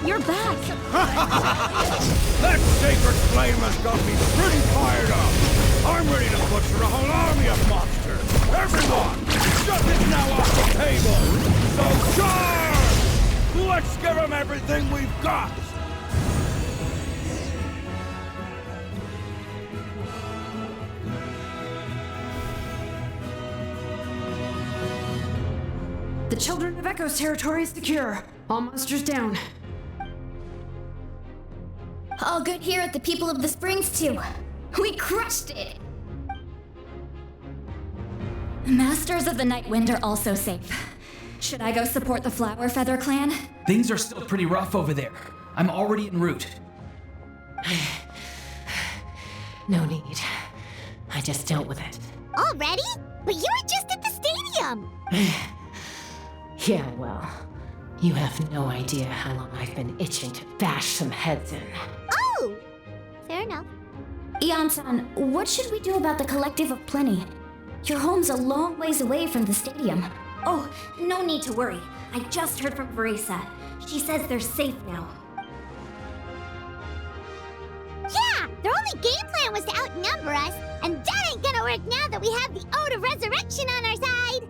You're back! That sacred flame has got me pretty fired up! I'm ready to butcher a whole army of monsters! Everyone! Justice now off the table! So charge! Let's give them everything we've got! The Children of Echo's territory is secure. All monsters down. All good here at the People of the Springs, too. We crushed it! Masters of the Night Wind are also safe. Should I go support the Flower Feather clan? Things are still pretty rough over there. I'm already en route. No need. I just dealt with it. Already? But you were just at the stadium! Yeah, well, you have no idea how long I've been itching to bash some heads in. Oh! Fair enough. Ian-san, what should we do about the Collective of Plenty? Your home's a long ways away from the stadium. Oh, no need to worry. I just heard from Veresa. She says they're safe now. Yeah! Their only game plan was to outnumber us, and that ain't gonna work now that we have the Ode of Resurrection on our side!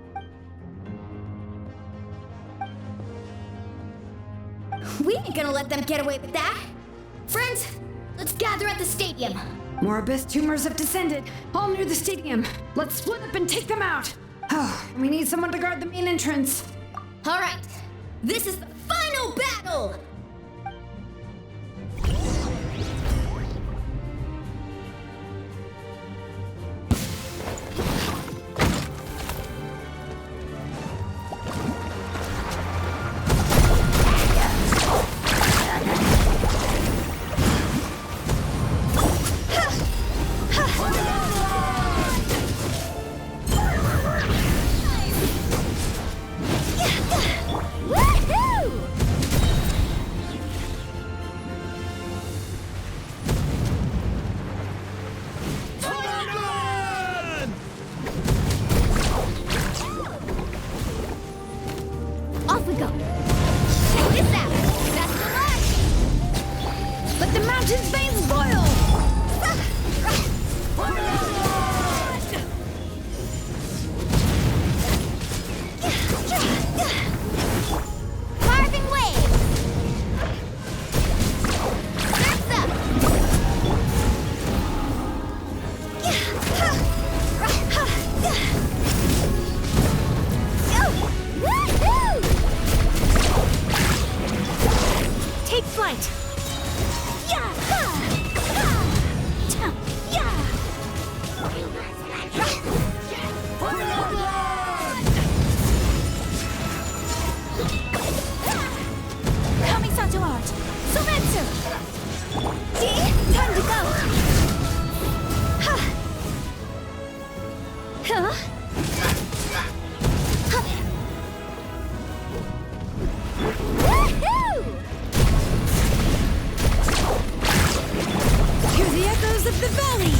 We ain't gonna let them get away with that! Friends, let's gather at the stadium! More Abyss tumors have descended, all near the stadium. Let's split up and take them out! Oh, we need someone to guard the main entrance. Alright, this is the final battle! Off we go! Check this out! That's the march! Let the mountain's veins boil! Carving waves! Surf's up! Woohoo! Take flight! Kamisato art! Sometsu! Time to go! Huh? of the valley!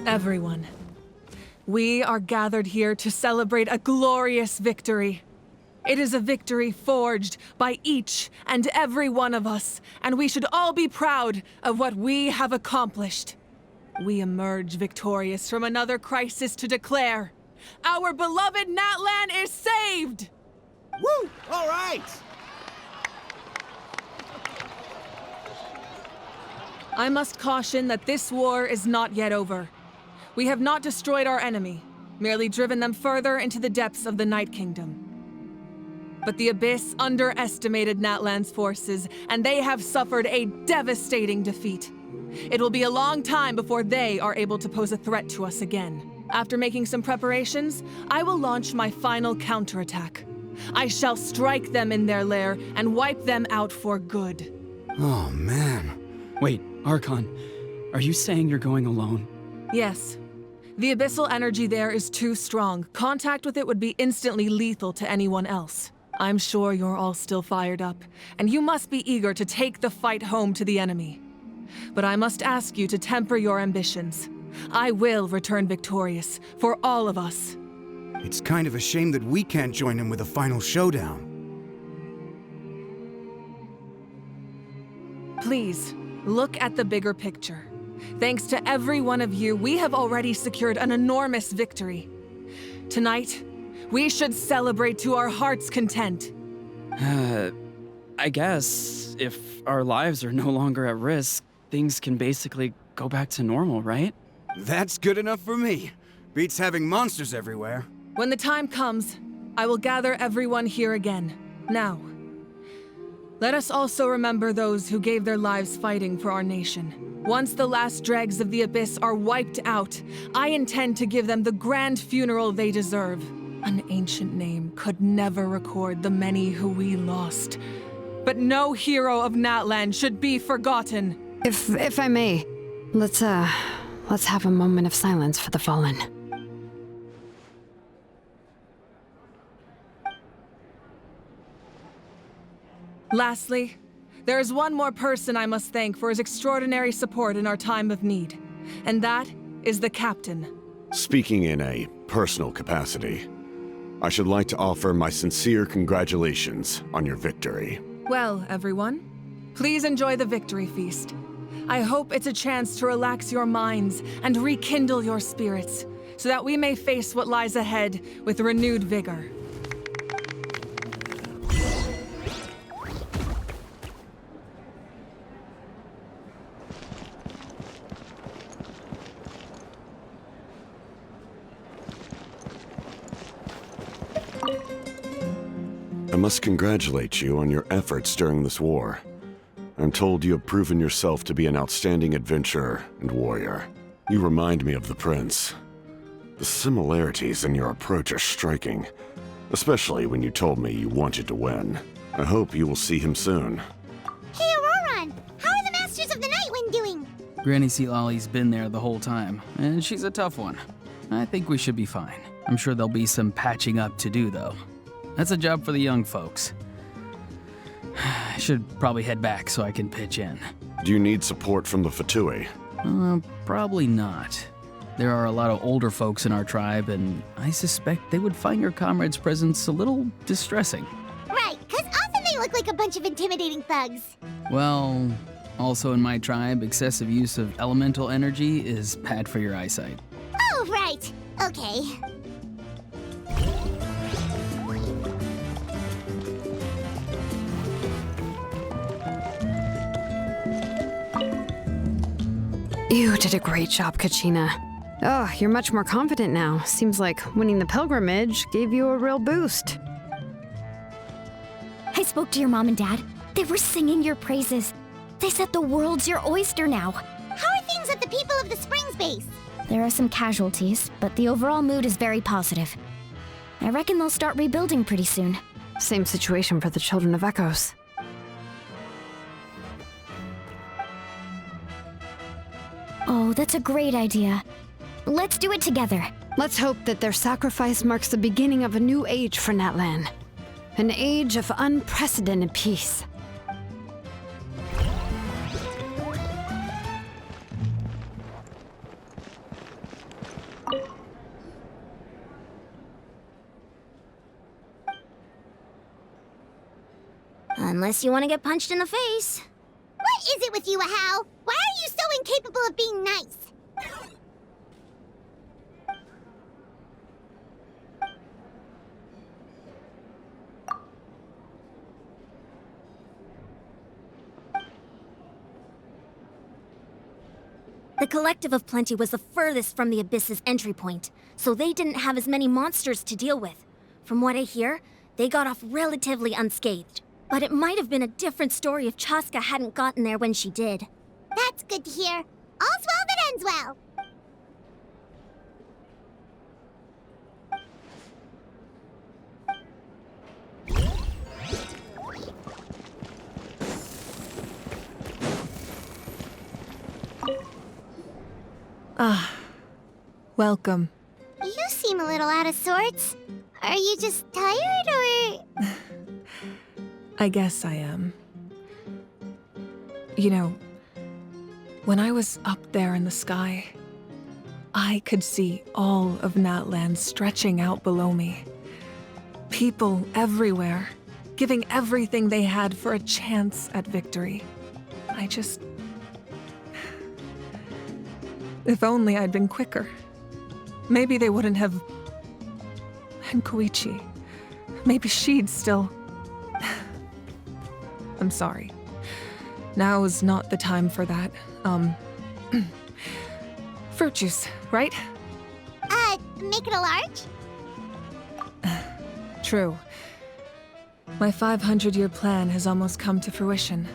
Everyone, we are gathered here to celebrate a glorious victory. It is a victory forged by each and every one of us, and we should all be proud of what we have accomplished. We emerge victorious from another crisis to declare, our beloved Natlan is saved! Woo! All right! I must caution that this war is not yet over. We have not destroyed our enemy, merely driven them further into the depths of the Night Kingdom. But the Abyss underestimated Natlan's forces, and they have suffered a devastating defeat. It will be a long time before they are able to pose a threat to us again. After making some preparations, I will launch my final counterattack. I shall strike them in their lair and wipe them out for good. Oh, man. Wait, Archon, are you saying you're going alone? Yes. The abyssal energy there is too strong. Contact with it would be instantly lethal to anyone else. I'm sure you're all still fired up, and you must be eager to take the fight home to the enemy. But I must ask you to temper your ambitions. I will return victorious, for all of us. It's kind of a shame that we can't join him with a final showdown. Please, look at the bigger picture. Thanks to every one of you, we have already secured an enormous victory. Tonight, we should celebrate to our heart's content. I guess if our lives are no longer at risk, things can basically go back to normal, right? That's good enough for me. Beats having monsters everywhere. When the time comes, I will gather everyone here again. Now, let us also remember those who gave their lives fighting for our nation. Once the last dregs of the Abyss are wiped out, I intend to give them the grand funeral they deserve. An ancient name could never record the many who we lost. But no hero of Natlan should be forgotten. If I may, let's have a moment of silence for the fallen. Lastly, there is one more person I must thank for his extraordinary support in our time of need, and that is the Captain. Speaking in a personal capacity, I should like to offer my sincere congratulations on your victory. Well, everyone, please enjoy the victory feast. I hope it's a chance to relax your minds and rekindle your spirits, so that we may face what lies ahead with renewed vigor. I must congratulate you on your efforts during this war. I'm told you have proven yourself to be an outstanding adventurer and warrior. You remind me of the prince. The similarities in your approach are striking, especially when you told me you wanted to win. I hope you will see him soon. Hey, Auroron! How are the Masters of the Nightwind doing? Granny Sealolly's been there the whole time, and she's a tough one. I think we should be fine. I'm sure there'll be some patching up to do, though. That's a job for the young folks. I should probably head back so I can pitch in. Do you need support from the Fatui? Probably not. There are a lot of older folks in our tribe, and I suspect they would find your comrade's presence a little distressing. Right, because often they look like a bunch of intimidating thugs. Well, also in my tribe, excessive use of elemental energy is bad for your eyesight. Oh, right. Okay. You did a great job, Kachina. Oh, you're much more confident now. Seems like winning the pilgrimage gave you a real boost. I spoke to your mom and dad. They were singing your praises. They said the world's your oyster now. How are things at the People of the Springs base? There are some casualties, but the overall mood is very positive. I reckon they'll start rebuilding pretty soon. Same situation for the Children of Echoes. Oh, that's a great idea. Let's do it together. Let's hope that their sacrifice marks the beginning of a new age for Natlan. An age of unprecedented peace. Unless you want to get punched in the face. What is it with you, Ahau? Why are you so incapable of being nice? The Collective of Plenty was the furthest from the Abyss's entry point, so they didn't have as many monsters to deal with. From what I hear, they got off relatively unscathed. But it might have been a different story if Chaska hadn't gotten there when she did. That's good to hear. All's well that ends well. Ah, welcome. You seem a little out of sorts. Are you just tired, or...? I guess I am. You know, when I was up there in the sky, I could see all of Natlan stretching out below me. People everywhere, giving everything they had for a chance at victory. If only I'd been quicker. Maybe they wouldn't have... And Chuychu. Maybe she'd still... I'm sorry. Now is not the time for that. Fruit juice, right? Make it a large? True. My 500-year plan has almost come to fruition.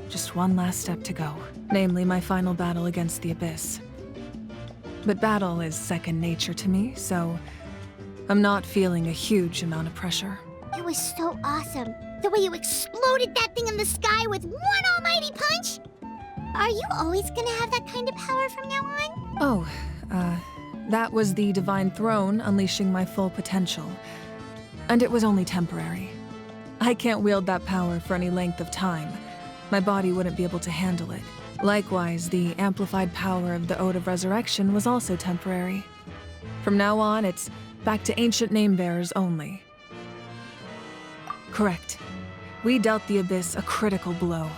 Just one last step to go, namely my final battle against the Abyss. But battle is second nature to me, so I'm not feeling a huge amount of pressure. It was so awesome. The way you exploded that thing in the sky with one almighty punch! Are you always gonna have that kind of power from now on? Oh, that was the Divine Throne unleashing my full potential. And it was only temporary. I can't wield that power for any length of time. My body wouldn't be able to handle it. Likewise, the amplified power of the Ode of Resurrection was also temporary. From now on, it's back to ancient name-bearers only. Correct. We dealt the Abyss a critical blow.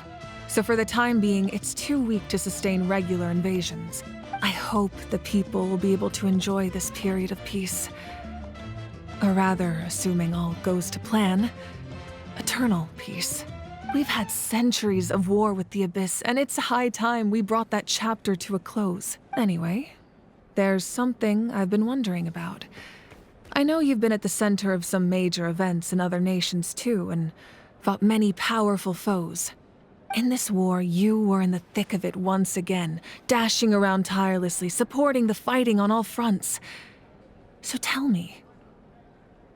So for the time being, it's too weak to sustain regular invasions. I hope the people will be able to enjoy this period of peace. Or rather, assuming all goes to plan, eternal peace. We've had centuries of war with the Abyss, and it's high time we brought that chapter to a close. Anyway, there's something I've been wondering about. I know you've been at the center of some major events in other nations too, and fought many powerful foes. In this war, you were in the thick of it once again, dashing around tirelessly, supporting the fighting on all fronts. So tell me,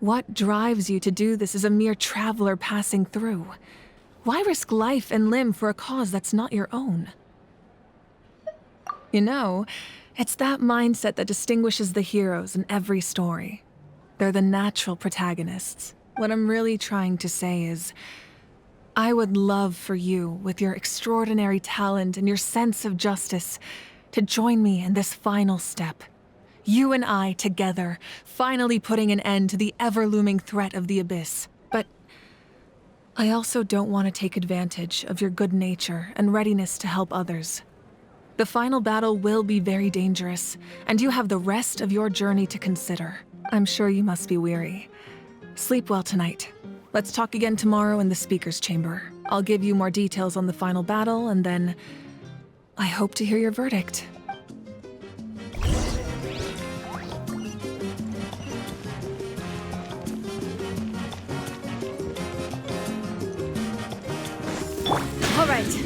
what drives you to do this as a mere traveler passing through? Why risk life and limb for a cause that's not your own? You know, it's that mindset that distinguishes the heroes in every story. They're the natural protagonists. What I'm really trying to say is, I would love for you, with your extraordinary talent and your sense of justice, to join me in this final step. You and I together, finally putting an end to the ever-looming threat of the Abyss. But I also don't want to take advantage of your good nature and readiness to help others. The final battle will be very dangerous, and you have the rest of your journey to consider. I'm sure you must be weary. Sleep well tonight. Let's talk again tomorrow in the speaker's chamber. I'll give you more details on the final battle, and then I hope to hear your verdict. All right.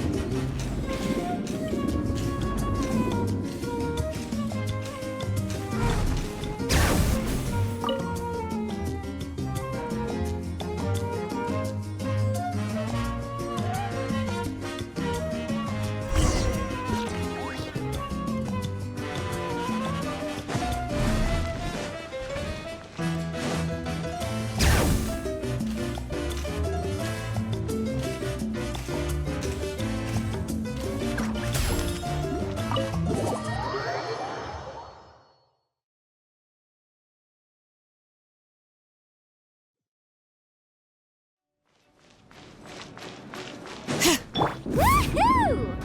Woohoo!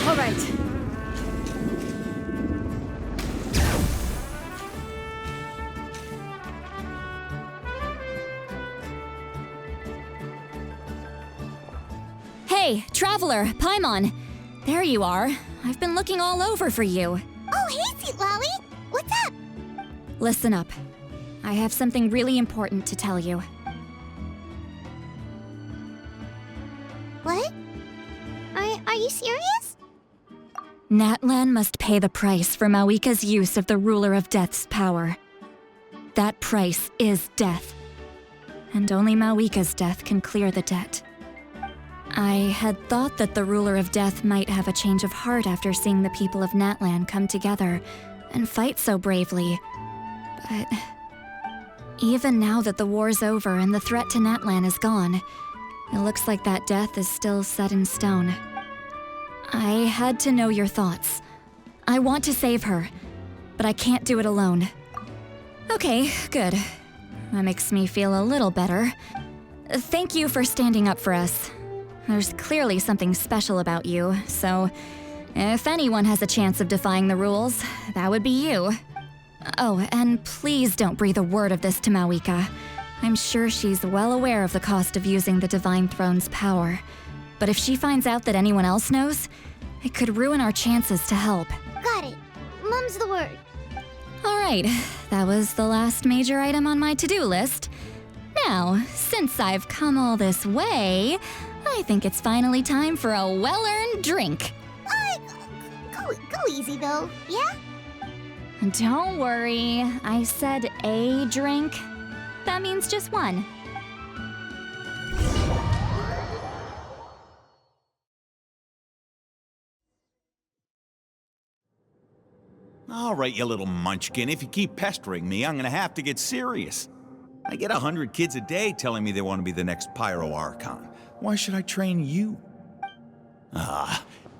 All right. Hey, Traveler, Paimon. There you are. I've been looking all over for you. Oh, hey, Sweet Lolly! What's up? Listen up. I have something really important to tell you. What? Are you serious? Natlan must pay the price for Mawika's use of the Ruler of Death's power. That price is death. And only Mawika's death can clear the debt. I had thought that the Ruler of Death might have a change of heart after seeing the people of Natlan come together and fight so bravely. But even now that the war's over and the threat to Natlan is gone, it looks like that death is still set in stone. I had to know your thoughts. I want to save her, but I can't do it alone. Okay, good. That makes me feel a little better. Thank you for standing up for us. There's clearly something special about you, so if anyone has a chance of defying the rules, that would be you. Oh, and please don't breathe a word of this to Mawika. I'm sure she's well aware of the cost of using the Divine Throne's power. But if she finds out that anyone else knows, it could ruin our chances to help. Got it. Mum's the word. All right, that was the last major item on my to-do list. Now, since I've come all this way, I think it's finally time for a well-earned drink. Go easy, though, yeah? Don't worry, I said a drink. That means just one. All right, you little munchkin. If you keep pestering me, I'm gonna have to get serious. I get 100 kids a day telling me they want to be the next Pyro Archon. Why should I train you?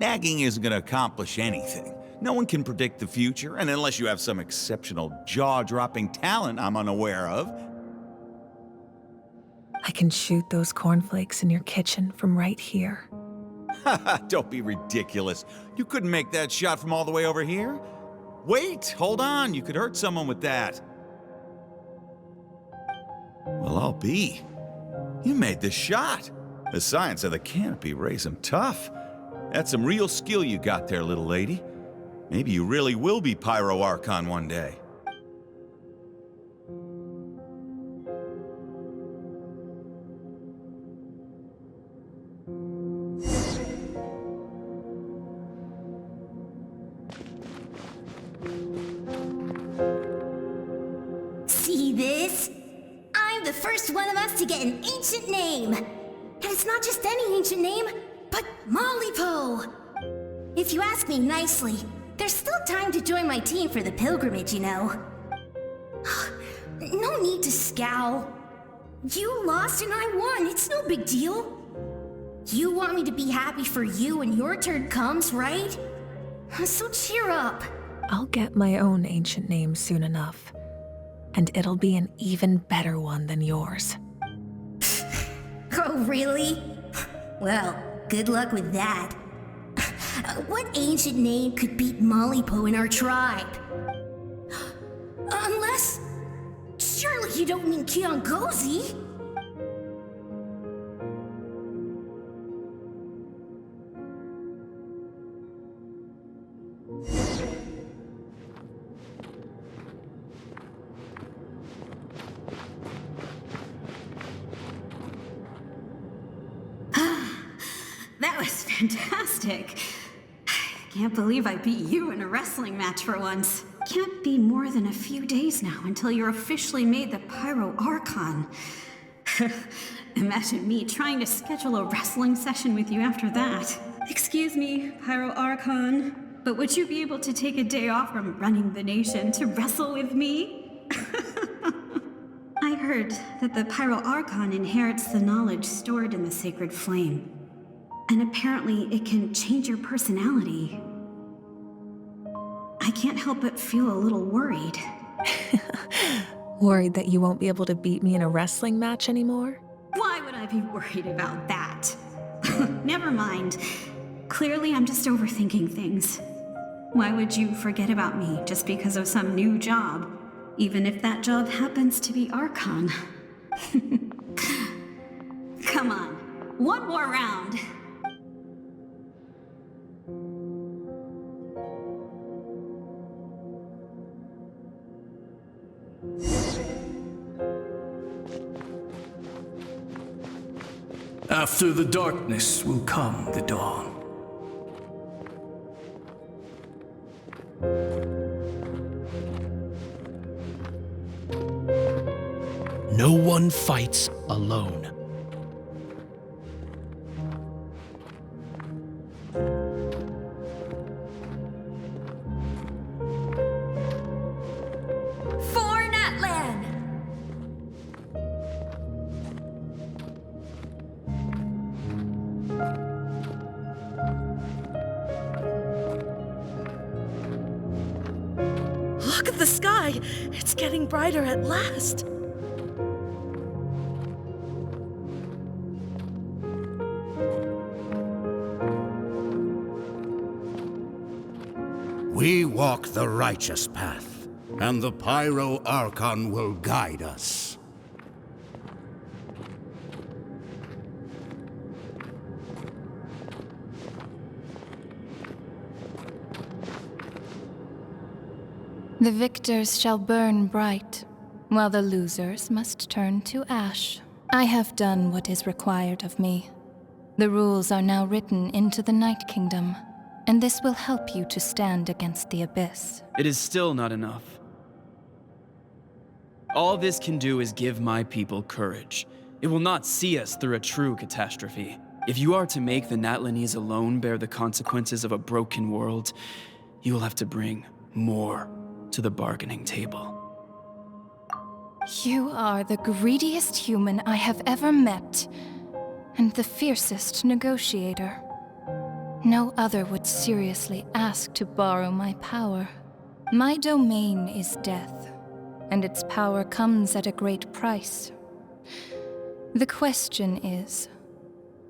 Nagging isn't going to accomplish anything. No one can predict the future, and unless you have some exceptional jaw-dropping talent I'm unaware of. I can shoot those cornflakes in your kitchen from right here. Don't be ridiculous. You couldn't make that shot from all the way over here? Wait, hold on. You could hurt someone with that. Well, I'll be. You made the shot. The science of the canopy raised him tough. That's some real skill you got there, little lady. Maybe you really will be Pyro Archon one day. See this? I'm the first one of us to get an ancient name. And it's not just any ancient name, but Mollypo. If you ask me nicely, there's still time to join my team for the pilgrimage, you know. No need to scowl. You lost and I won, it's no big deal. You want me to be happy for you when your turn comes, right? So cheer up. I'll get my own ancient name soon enough. And it'll be an even better one than yours. Oh, really? Well, good luck with that. What ancient name could beat Mollypo in our tribe? Unless... surely you don't mean Kiangozi? That was fantastic. I can't believe I beat you in a wrestling match for once. Can't be more than a few days now until you're officially made the Pyro Archon. Imagine me trying to schedule a wrestling session with you after that. Excuse me, Pyro Archon, but would you be able to take a day off from running the nation to wrestle with me? I heard that the Pyro Archon inherits the knowledge stored in the sacred flame. And apparently it can change your personality. I can't help but feel a little worried. Worried that you won't be able to beat me in a wrestling match anymore? Why would I be worried about that? Never mind. Clearly I'm just overthinking things. Why would you forget about me just because of some new job? Even if that job happens to be Archon. Come on, one more round. After the darkness will come the dawn. No one fights alone. For Natlan! Look at the sky! It's getting brighter at last! We walk the righteous path, and the Pyro Archon will guide us. The victors shall burn bright, while the losers must turn to ash. I have done what is required of me. The rules are now written into the Night Kingdom, and this will help you to stand against the Abyss. It is still not enough. All this can do is give my people courage. It will not see us through a true catastrophe. If you are to make the Natlanese alone bear the consequences of a broken world, you will have to bring more to the bargaining table. You are the greediest human I have ever met, and the fiercest negotiator. No other would seriously ask to borrow my power. My domain is death, and its power comes at a great price. The question is,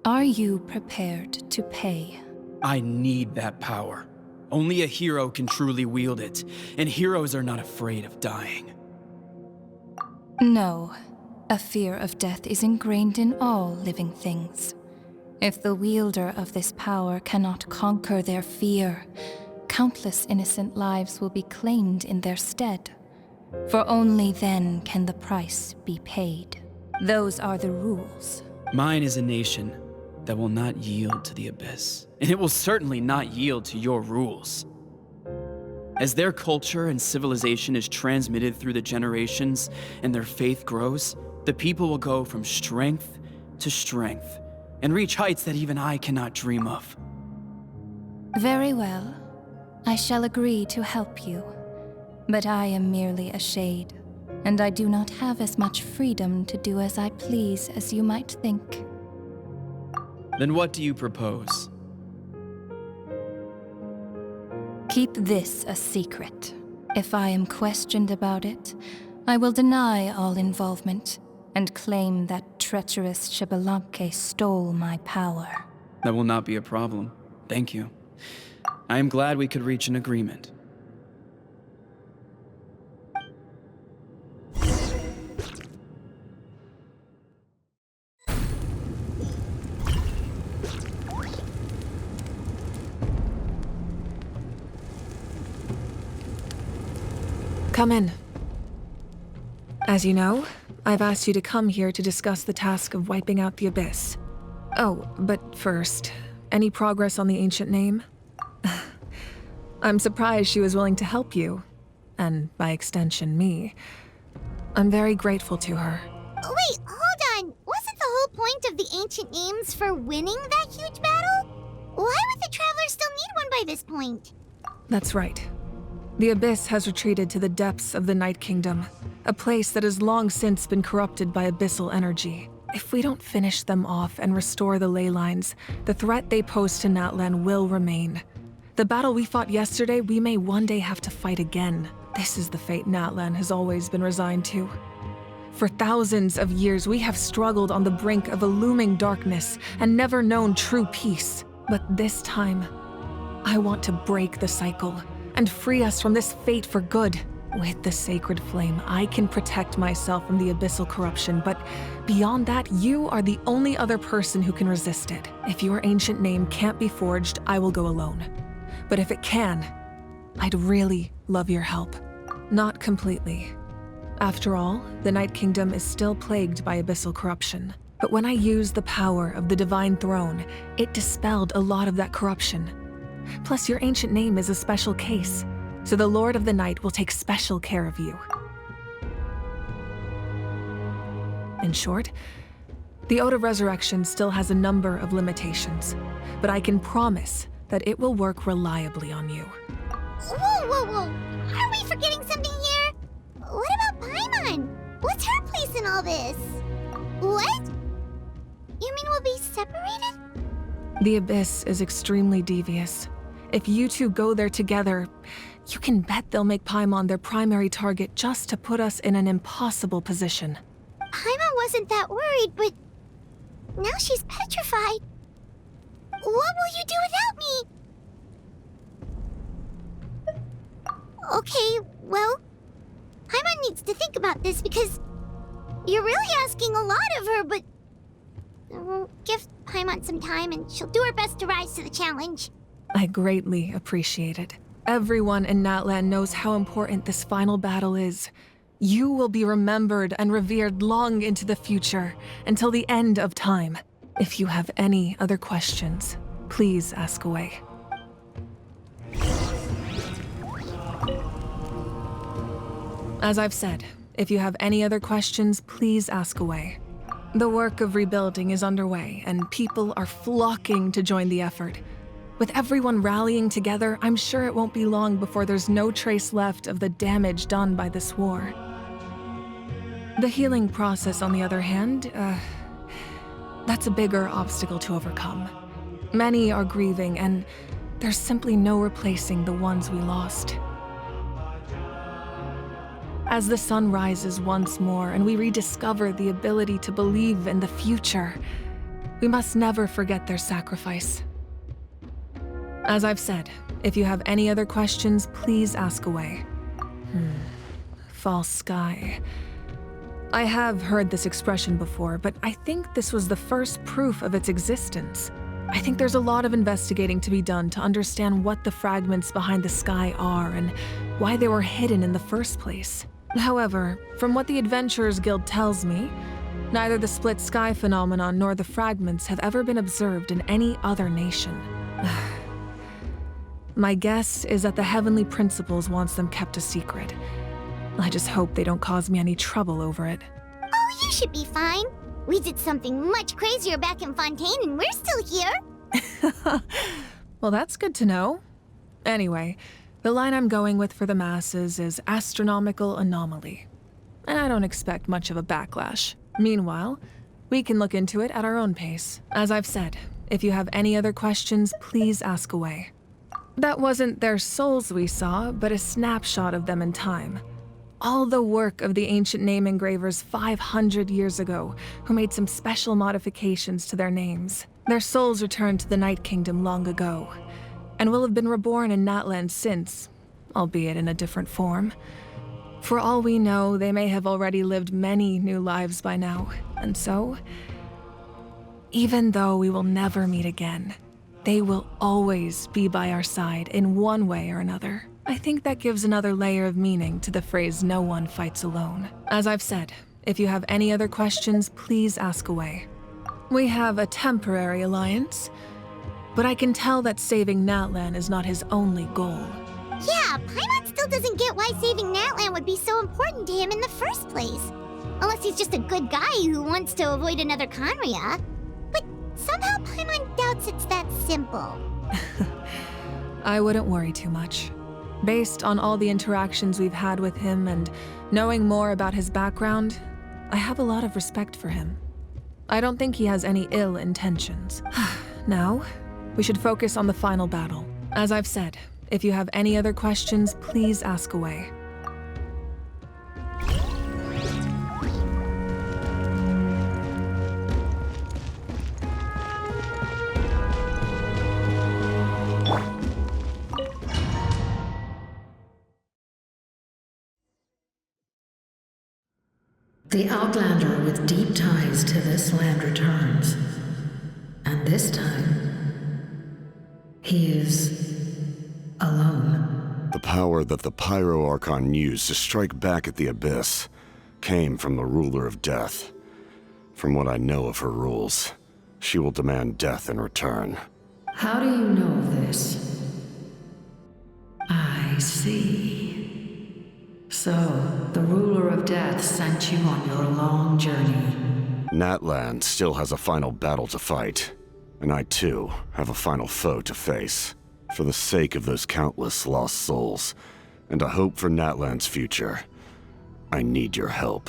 are you prepared to pay? I need that power. Only a hero can truly wield it, and heroes are not afraid of dying. No, a fear of death is ingrained in all living things. If the wielder of this power cannot conquer their fear, countless innocent lives will be claimed in their stead. For only then can the price be paid. Those are the rules. Mine is a nation that will not yield to the Abyss, and it will certainly not yield to your rules. As their culture and civilization is transmitted through the generations and their faith grows, the people will go from strength to strength and reach heights that even I cannot dream of. Very well. I shall agree to help you. But I am merely a shade, and I do not have as much freedom to do as I please as you might think. Then what do you propose? Keep this a secret. If I am questioned about it, I will deny all involvement and claim that treacherous Xbalanque stole my power. That will not be a problem. Thank you. I am glad we could reach an agreement. Come in. As you know, I've asked you to come here to discuss the task of wiping out the Abyss. Oh, but first, any progress on the ancient name? I'm surprised she was willing to help you, and by extension, me. I'm very grateful to her. Wait, hold on. Wasn't the whole point of the ancient names for winning that huge battle? Why would the Traveler still need one by this point? That's right. The Abyss has retreated to the depths of the Night Kingdom, a place that has long since been corrupted by abyssal energy. If we don't finish them off and restore the ley lines, the threat they pose to Natlan will remain. The battle we fought yesterday, we may one day have to fight again. This is the fate Natlan has always been resigned to. For thousands of years, we have struggled on the brink of a looming darkness and never known true peace. But this time, I want to break the cycle and free us from this fate for good. With the sacred flame, I can protect myself from the abyssal corruption, but beyond that, you are the only other person who can resist it. If your ancient name can't be forged, I will go alone. But if it can, I'd really love your help. Not completely. After all, the Night Kingdom is still plagued by abyssal corruption. But when I used the power of the Divine Throne, it dispelled a lot of that corruption. Plus, your ancient name is a special case, so the Lord of the Night will take special care of you. In short, the Ode of Resurrection still has a number of limitations, but I can promise that it will work reliably on you. Whoa. Are we forgetting something here? What about Paimon? What's her place in all this? What? You mean we'll be separated? The Abyss is extremely devious. If you two go there together, you can bet they'll make Paimon their primary target just to put us in an impossible position. Paimon wasn't that worried, but now she's petrified. What will you do without me? Okay, well, Paimon needs to think about this because you're really asking a lot of her, but we'll give Paimon some time and she'll do her best to rise to the challenge. I greatly appreciate it. Everyone in Natlan knows how important this final battle is. You will be remembered and revered long into the future, until the end of time. If you have any other questions, please ask away. As I've said, if you have any other questions, please ask away. The work of rebuilding is underway, and people are flocking to join the effort. With everyone rallying together, I'm sure it won't be long before there's no trace left of the damage done by this war. The healing process, on the other hand, that's a bigger obstacle to overcome. Many are grieving, and there's simply no replacing the ones we lost. As the sun rises once more and we rediscover the ability to believe in the future, we must never forget their sacrifice. As I've said, if you have any other questions, please ask away. False sky. I have heard this expression before, but I think this was the first proof of its existence. I think there's a lot of investigating to be done to understand what the fragments behind the sky are and why they were hidden in the first place. However, from what the Adventurers Guild tells me, neither the split sky phenomenon nor the fragments have ever been observed in any other nation. My guess is that the Heavenly Principles wants them kept a secret. I just hope they don't cause me any trouble over it. Oh, you should be fine. We did something much crazier back in Fontaine and we're still here. Well, that's good to know. Anyway, the line I'm going with for the masses is astronomical anomaly. And I don't expect much of a backlash. Meanwhile, we can look into it at our own pace. As I've said, if you have any other questions, please ask away. That wasn't their souls we saw, but a snapshot of them in time. All the work of the ancient name engravers 500 years ago, who made some special modifications to their names. Their souls returned to the Night Kingdom long ago, and will have been reborn in Natland since, albeit in a different form. For all we know, they may have already lived many new lives by now, and so, even though we will never meet again, they will always be by our side in one way or another. I think that gives another layer of meaning to the phrase "no one fights alone." As I've said, if you have any other questions, please ask away. We have a temporary alliance, but I can tell that saving Natlan is not his only goal. Yeah, Paimon still doesn't get why saving Natlan would be so important to him in the first place. Unless he's just a good guy who wants to avoid another Conria. But somehow Paimon doubts it's that simple. I wouldn't worry too much. Based on all the interactions we've had with him and knowing more about his background, I have a lot of respect for him. I don't think he has any ill intentions. Now, we should focus on the final battle. As I've said, if you have any other questions, please ask away. The Outlander with deep ties to this land returns. And this time, he is alone. The power that the Pyro Archon used to strike back at the Abyss came from the Ruler of Death. From what I know of her rules, she will demand death in return. How do you know this? I see. So, the Ruler of Death sent you on your long journey. Natlan still has a final battle to fight, and I too have a final foe to face. For the sake of those countless lost souls, and a hope for Natlan's future, I need your help.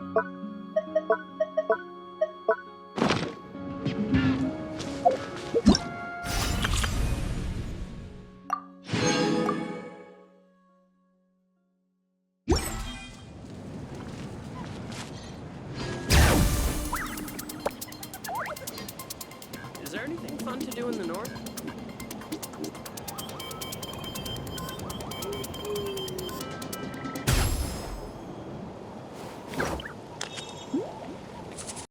Is there anything fun to do in the north?